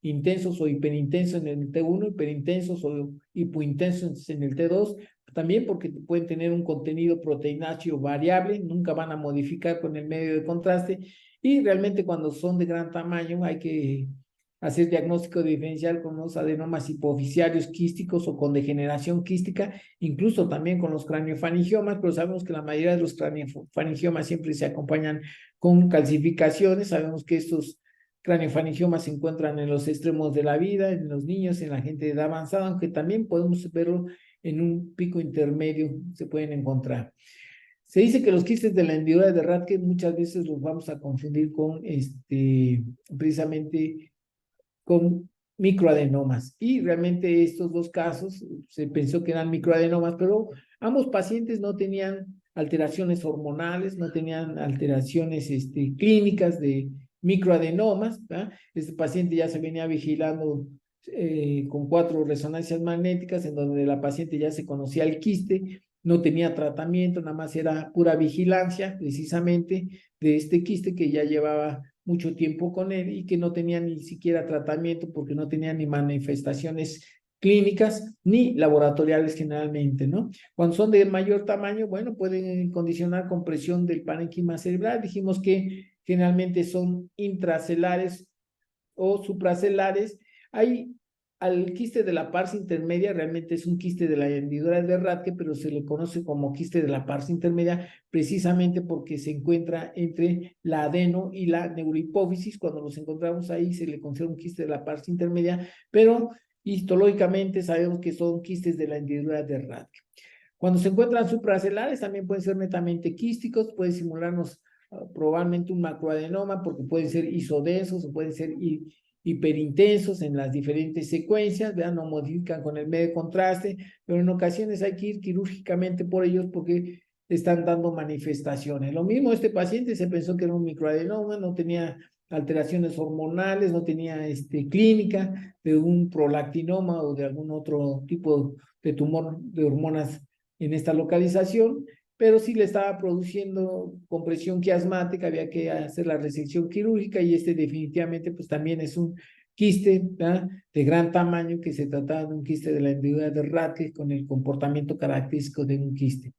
intensos o hiperintensos en el T1, hiperintensos o hipointensos en el T2, también porque pueden tener un contenido proteináceo variable, nunca van a modificar con el medio de contraste, y realmente cuando son de gran tamaño hay que hacer diagnóstico diferencial con los adenomas hipoficiarios quísticos o con degeneración quística, incluso también con los craniofangiomas, pero sabemos que la mayoría de los craniofangiomas siempre se acompañan con calcificaciones. Sabemos que estos craniofangiomas se encuentran en los extremos de la vida, en los niños, en la gente de edad avanzada, aunque también podemos verlo en un pico intermedio, se pueden encontrar. Se dice que los quistes de la hendidura de Rathke muchas veces los vamos a confundir con precisamente con microadenomas, y realmente estos dos casos se pensó que eran microadenomas, pero ambos pacientes no tenían alteraciones hormonales, no tenían alteraciones clínicas de microadenomas, ¿verdad? Este paciente ya se venía vigilando con 4 resonancias magnéticas en donde la paciente ya se conocía el quiste, no tenía tratamiento, nada más era pura vigilancia precisamente de este quiste que ya llevaba mucho tiempo con él y que no tenía ni siquiera tratamiento porque no tenía ni manifestaciones clínicas ni laboratoriales generalmente, ¿no? Cuando son de mayor tamaño, bueno, pueden condicionar compresión del parénquima cerebral. Dijimos que generalmente son intracelares o supracelares. Hay al quiste de la pars intermedia, realmente es un quiste de la hendidura de Rathke, pero se le conoce como quiste de la pars intermedia precisamente porque se encuentra entre la adeno y la neurohipófisis. Cuando los encontramos ahí se le considera un quiste de la pars intermedia, pero histológicamente sabemos que son quistes de la hendidura de Rathke. Cuando se encuentran supracelares también pueden ser netamente quísticos, pueden simularnos probablemente un macroadenoma porque pueden ser isodensos o pueden ser hiperintensos en las diferentes secuencias, ¿verdad? No modifican con el medio de contraste, pero en ocasiones hay que ir quirúrgicamente por ellos porque están dando manifestaciones. Lo mismo, este paciente se pensó que era un microadenoma, no tenía alteraciones hormonales, no tenía clínica de un prolactinoma o de algún otro tipo de tumor de hormonas en esta localización, pero sí le estaba produciendo compresión quiasmática, había que hacer la resección quirúrgica y definitivamente pues también es un quiste, ¿verdad?, de gran tamaño, que se trataba de un quiste de la hendidura de Rathke con el comportamiento característico de un quiste.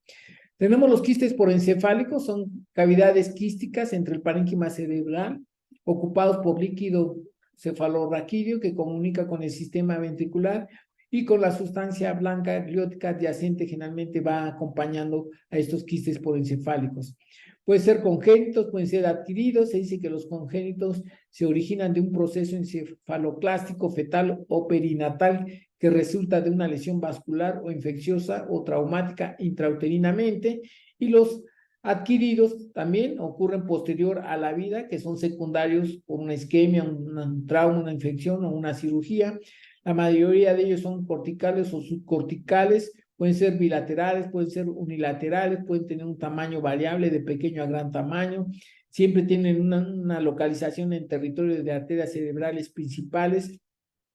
Tenemos los quistes porencefálicos, son cavidades quísticas entre el parénquima cerebral, ocupados por líquido cefalorraquídeo que comunica con el sistema ventricular y con la sustancia blanca gliótica adyacente, generalmente va acompañando a estos quistes porencefálicos. Pueden ser congénitos, pueden ser adquiridos. Se dice que los congénitos se originan de un proceso encefaloclástico fetal o perinatal que resulta de una lesión vascular o infecciosa o traumática intrauterinamente, y los adquiridos también ocurren posterior a la vida, que son secundarios por una isquemia, un trauma, una infección o una cirugía. La mayoría de ellos son corticales o subcorticales, pueden ser bilaterales, pueden ser unilaterales, pueden tener un tamaño variable de pequeño a gran tamaño. Siempre tienen una localización en territorio de arterias cerebrales principales.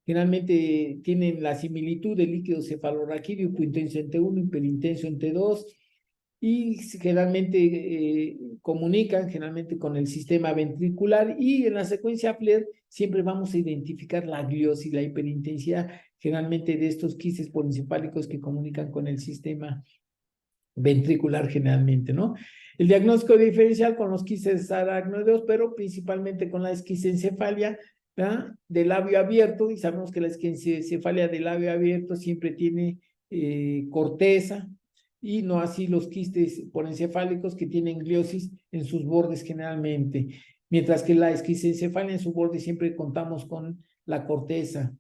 Generalmente tienen la similitud del líquido cefalorraquídeo hipointenso en T1, hiperintenso en T2, y generalmente comunican generalmente con el sistema ventricular, y en la secuencia FLAIR siempre vamos a identificar la gliosis, la hiperintensidad generalmente de estos quistes porencefálicos que comunican con el sistema ventricular generalmente, ¿no? El diagnóstico diferencial con los quistes aracnoideos, pero principalmente con la esquisencefalia, ¿verdad?, de labio abierto, y sabemos que la esquisencefalia de labio abierto siempre tiene corteza, y no así los quistes porencefálicos que tienen gliosis en sus bordes generalmente, mientras que la esquisencefalia en su borde siempre contamos con la corteza.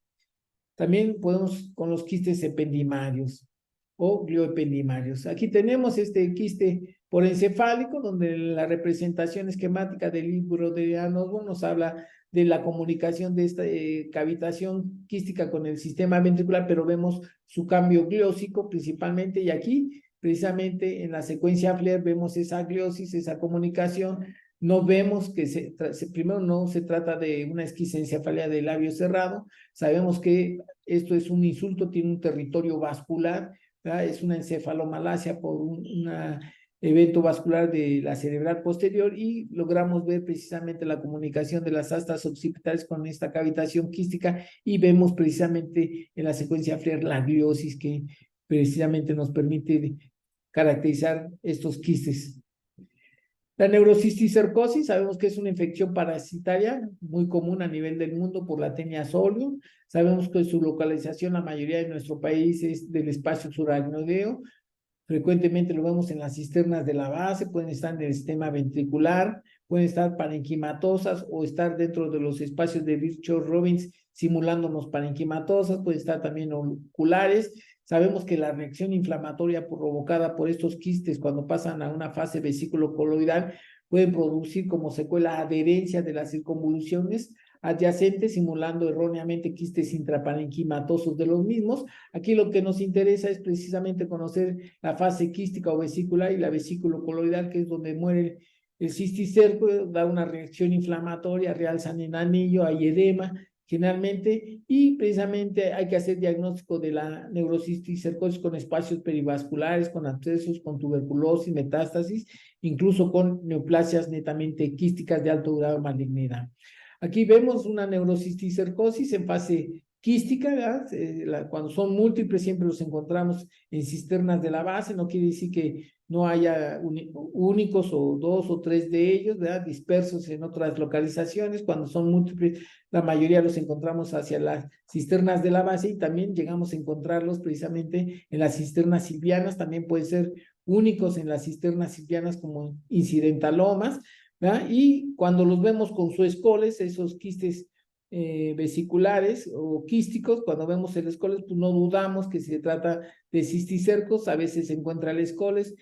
También podemos con los quistes ependimarios o glioependimarios. Aquí tenemos este quiste porencefálico, donde la representación esquemática del libro de Osborne nos habla de la comunicación de esta cavitación quística con el sistema ventricular, pero vemos su cambio gliósico principalmente, y aquí precisamente en la secuencia FLAIR vemos esa gliosis, esa comunicación. No vemos que primero no se trata de una esquisencefalia de labio cerrado. Sabemos que esto es un insulto, tiene un territorio vascular, ¿verdad? Es una encefalomalacia por una evento vascular de la cerebral posterior y logramos ver precisamente la comunicación de las astas occipitales con esta cavitación quística y vemos precisamente en la secuencia FLAIR la gliosis que precisamente nos permite caracterizar estos quistes. La neurocisticercosis, sabemos que es una infección parasitaria muy común a nivel del mundo por la Taenia solium. Sabemos que su localización, la mayoría de nuestro país, es del espacio subaracnoideo. Frecuentemente lo vemos en las cisternas de la base, pueden estar en el sistema ventricular, pueden estar parenquimatosas o estar dentro de los espacios de Virchow-Robbins simulándonos parenquimatosas, pueden estar también oculares. Sabemos que la reacción inflamatoria provocada por estos quistes cuando pasan a una fase vesículo-coloidal pueden producir como secuela adherencia de las circunvoluciones adyacentes, simulando erróneamente quistes intraparenquimatosos de los mismos. Aquí lo que nos interesa es precisamente conocer la fase quística o vesicular y la vesículo-coloidal, que es donde muere el cisticerco, da una reacción inflamatoria, realzan en anillo, hay edema, generalmente, y precisamente hay que hacer diagnóstico de la neurocisticercosis con espacios perivasculares, con abscesos, con tuberculosis, metástasis, incluso con neoplasias netamente quísticas de alto grado de malignidad. Aquí vemos una neurocisticercosis en fase quística, ¿verdad? Cuando son múltiples siempre los encontramos en cisternas de la base, no quiere decir que no haya únicos o dos o tres de ellos, ¿verdad? Dispersos en otras localizaciones. Cuando son múltiples, la mayoría los encontramos hacia las cisternas de la base y también llegamos a encontrarlos precisamente en las cisternas silvianas, también puede ser únicos en las cisternas silvianas como incidentalomas, ¿verdad? Y cuando los vemos con su escoles, esos quistes vesiculares o quísticos, cuando vemos el escoles, pues no dudamos que se trata de cisticercos, a veces se encuentra el escoles,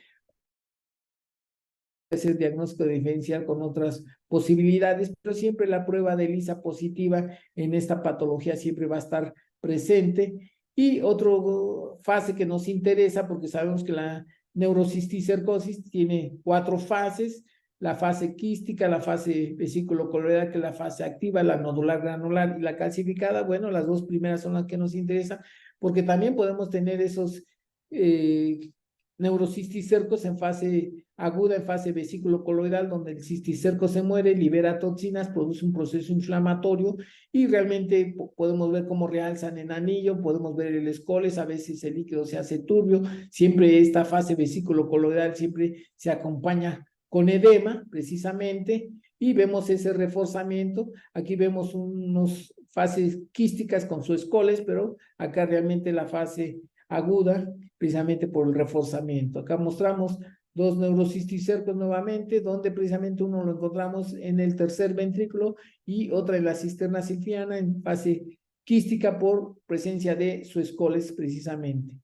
hacer diagnóstico diferencial con otras posibilidades, pero siempre la prueba de ELISA positiva en esta patología siempre va a estar presente. Y otra fase que nos interesa, porque sabemos que la neurocisticercosis tiene 4 fases, la fase quística, la fase vesículo-coloidal, que es la fase activa, la nodular granular y la calcificada. Bueno, las 2 primeras son las que nos interesan, porque también podemos tener esos neurocisticercos en fase aguda, en fase vesículo-coloidal, donde el cisticerco se muere, libera toxinas, produce un proceso inflamatorio y realmente podemos ver cómo realzan en anillo, podemos ver el escoles, a veces el líquido se hace turbio, siempre esta fase vesículo-coloidal siempre se acompaña con edema, precisamente, y vemos ese reforzamiento. Aquí vemos unas fases quísticas con su escoles, pero acá realmente la fase aguda, precisamente por el reforzamiento. Acá mostramos 2 neurocisticercos nuevamente, donde precisamente uno lo encontramos en el tercer ventrículo y otra en la cisterna silviana en fase quística por presencia de su escoles precisamente.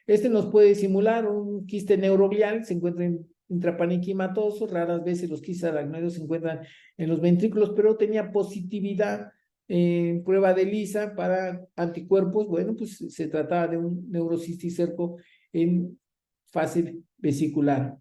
Este nos puede simular un quiste neuroglial, se encuentra en intraparenquimatoso, raras veces los quistes aracnoides se encuentran en los ventrículos, pero tenía positividad en prueba de ELISA para anticuerpos. Bueno, pues se trataba de un neurocisticerco en fase vesicular.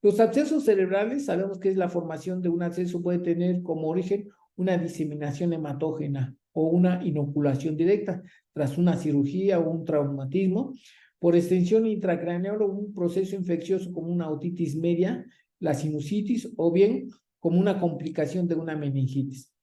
Los abscesos cerebrales, sabemos que es la formación de un absceso, puede tener como origen una diseminación hematógena o una inoculación directa tras una cirugía o un traumatismo, por extensión intracraneal o un proceso infeccioso como una otitis media, la sinusitis, o bien como una complicación de una meningitis.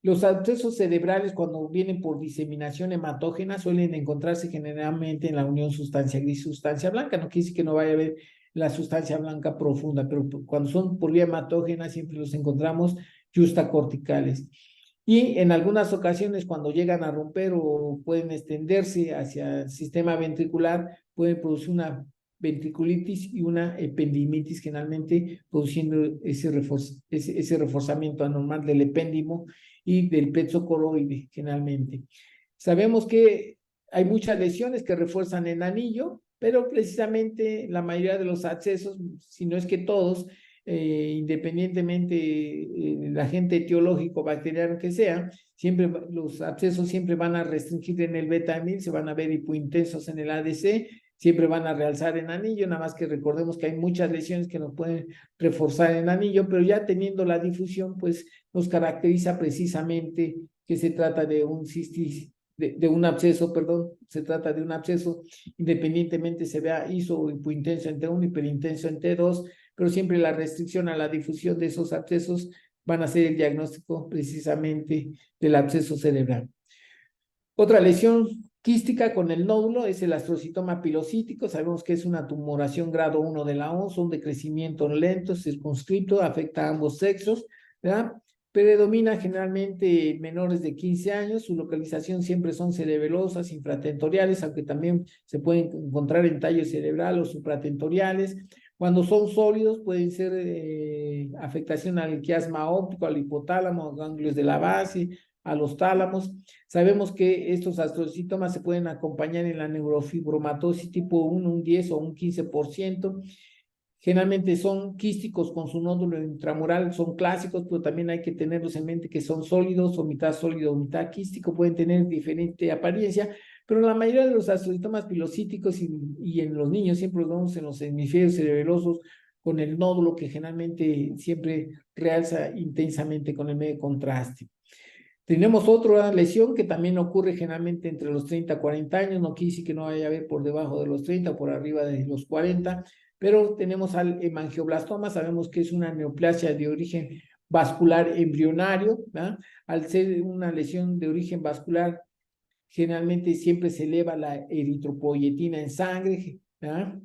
Los abscesos cerebrales, cuando vienen por diseminación hematógena, suelen encontrarse generalmente en la unión sustancia gris-sustancia blanca. No quiere decir que no vaya a haber la sustancia blanca profunda, pero cuando son por vía hematógena siempre los encontramos justacorticales. Y en algunas ocasiones, cuando llegan a romper o pueden extenderse hacia el sistema ventricular, pueden producir una ventriculitis y una ependimitis, generalmente produciendo ese reforzamiento anormal del epéndimo y del plexo coroide, generalmente. Sabemos que hay muchas lesiones que refuerzan el anillo, pero precisamente la mayoría de los abscesos, si no es que todos, independientemente el agente etiológico bacteriano que sea, siempre los abscesos siempre van a restringir en el beta-amil, se van a ver hipointensos en el ADC, siempre van a realzar en anillo, nada más que recordemos que hay muchas lesiones que nos pueden reforzar en anillo, pero ya teniendo la difusión, pues nos caracteriza precisamente que se trata de un cistis, de un absceso, perdón, se trata de un absceso, independientemente se vea iso o hipointenso en T1, hiperintenso en T2, pero siempre la restricción a la difusión de esos abscesos van a ser el diagnóstico precisamente del absceso cerebral. Otra lesión quística con el nódulo es el astrocitoma pilocítico. Sabemos que es una tumoración grado 1 de la OMS, un decrecimiento lento, circunscripto, afecta a ambos sexos, ¿verdad? Predomina generalmente menores de 15 años, su localización siempre son cerebelosas, infratentoriales, aunque también se pueden encontrar en tallo cerebral o supratentoriales. Cuando son sólidos pueden ser afectación al quiasma óptico, al hipotálamo, ganglios de la base, a los tálamos. Sabemos que estos astrocitomas se pueden acompañar en la neurofibromatosis tipo 1, un 10 o un 15%. Generalmente son quísticos con su nódulo intramural, son clásicos, pero también hay que tenerlos en mente que son sólidos o mitad sólido o mitad quístico, pueden tener diferente apariencia, pero la mayoría de los astrocitomas pilocíticos y en los niños siempre los vemos en los hemisferios cerebelosos con el nódulo que generalmente siempre realza intensamente con el medio de contraste. Tenemos otra lesión que también ocurre generalmente entre los 30 a 40 años, no quiere decir que no vaya a haber por debajo de los 30 o por arriba de los 40, pero tenemos al hemangioblastoma, sabemos que es una neoplasia de origen vascular embrionario, ¿verdad? Al ser una lesión de origen vascular, generalmente siempre se eleva la eritropoyetina en sangre, ¿verdad?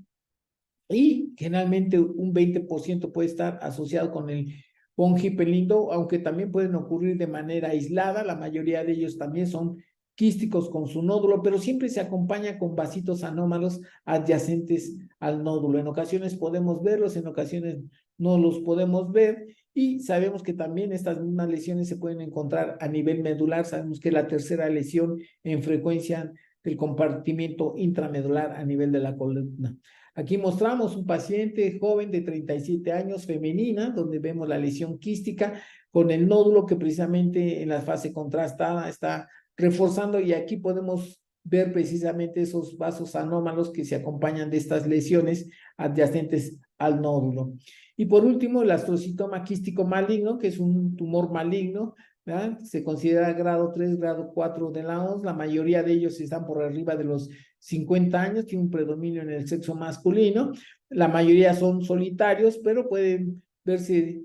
Y generalmente un 20% puede estar asociado con el Von-Hippel-Lindau, aunque también pueden ocurrir de manera aislada, la mayoría de ellos también son quísticos con su nódulo, pero siempre se acompaña con vasitos anómalos adyacentes al nódulo. En ocasiones podemos verlos, en ocasiones no los podemos ver, y sabemos que también estas mismas lesiones se pueden encontrar a nivel medular. Sabemos que es la tercera lesión en frecuencia del compartimiento intramedular a nivel de la columna. Aquí mostramos un paciente joven de 37 años, femenina, donde vemos la lesión quística con el nódulo que precisamente en la fase contrastada está reforzando, y aquí podemos ver precisamente esos vasos anómalos que se acompañan de estas lesiones adyacentes al nódulo. Y por último, el astrocitoma quístico maligno, que es un tumor maligno, ¿verdad? Se considera grado 3, grado 4 de la OMS. La mayoría de ellos están por arriba de los 50 años, tiene un predominio en el sexo masculino. La mayoría son solitarios, pero pueden verse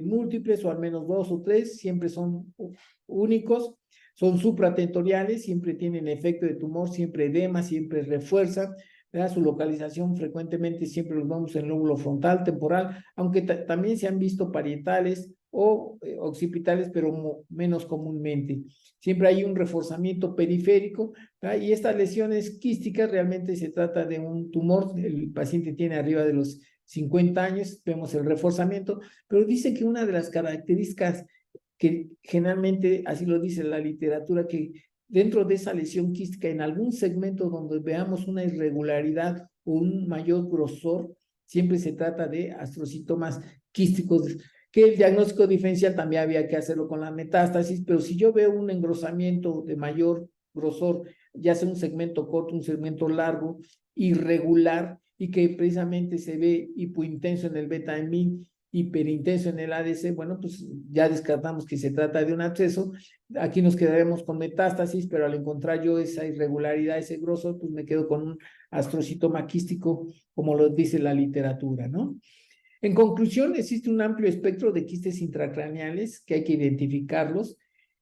múltiples, o al menos 2 o 3, siempre son únicos. Son supratentoriales, siempre tienen efecto de tumor, siempre edema, siempre refuerzan, ¿verdad? Su localización frecuentemente siempre los vemos en el lóbulo frontal, temporal, aunque también se han visto parietales o occipitales, pero menos comúnmente. Siempre hay un reforzamiento periférico, ¿verdad? Y estas lesiones quísticas realmente se trata de un tumor, el paciente tiene arriba de los 50 años, vemos el reforzamiento, pero dice que una de las características que generalmente, así lo dice la literatura, que dentro de esa lesión quística, en algún segmento donde veamos una irregularidad o un mayor grosor, siempre se trata de astrocitomas quísticos, que el diagnóstico diferencial también había que hacerlo con la metástasis, pero si yo veo un engrosamiento de mayor grosor, ya sea un segmento corto, un segmento largo, irregular, y que precisamente se ve hipointenso en el beta-emil, hiperintenso en el ADC, bueno, pues ya descartamos que se trata de un absceso. Aquí nos quedaremos con metástasis, pero al encontrar yo esa irregularidad, ese grosor, pues me quedo con un astrocitoma quístico, como lo dice la literatura, ¿no? En conclusión, existe un amplio espectro de quistes intracraneales que hay que identificarlos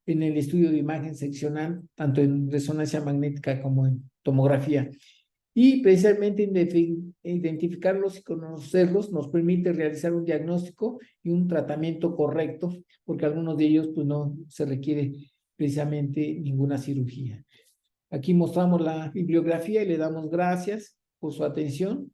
en el estudio de imagen seccional, tanto en resonancia magnética como en tomografía. Y precisamente identificarlos y conocerlos nos permite realizar un diagnóstico y un tratamiento correcto, porque algunos de ellos pues no se requiere precisamente ninguna cirugía. Aquí mostramos la bibliografía y le damos gracias por su atención.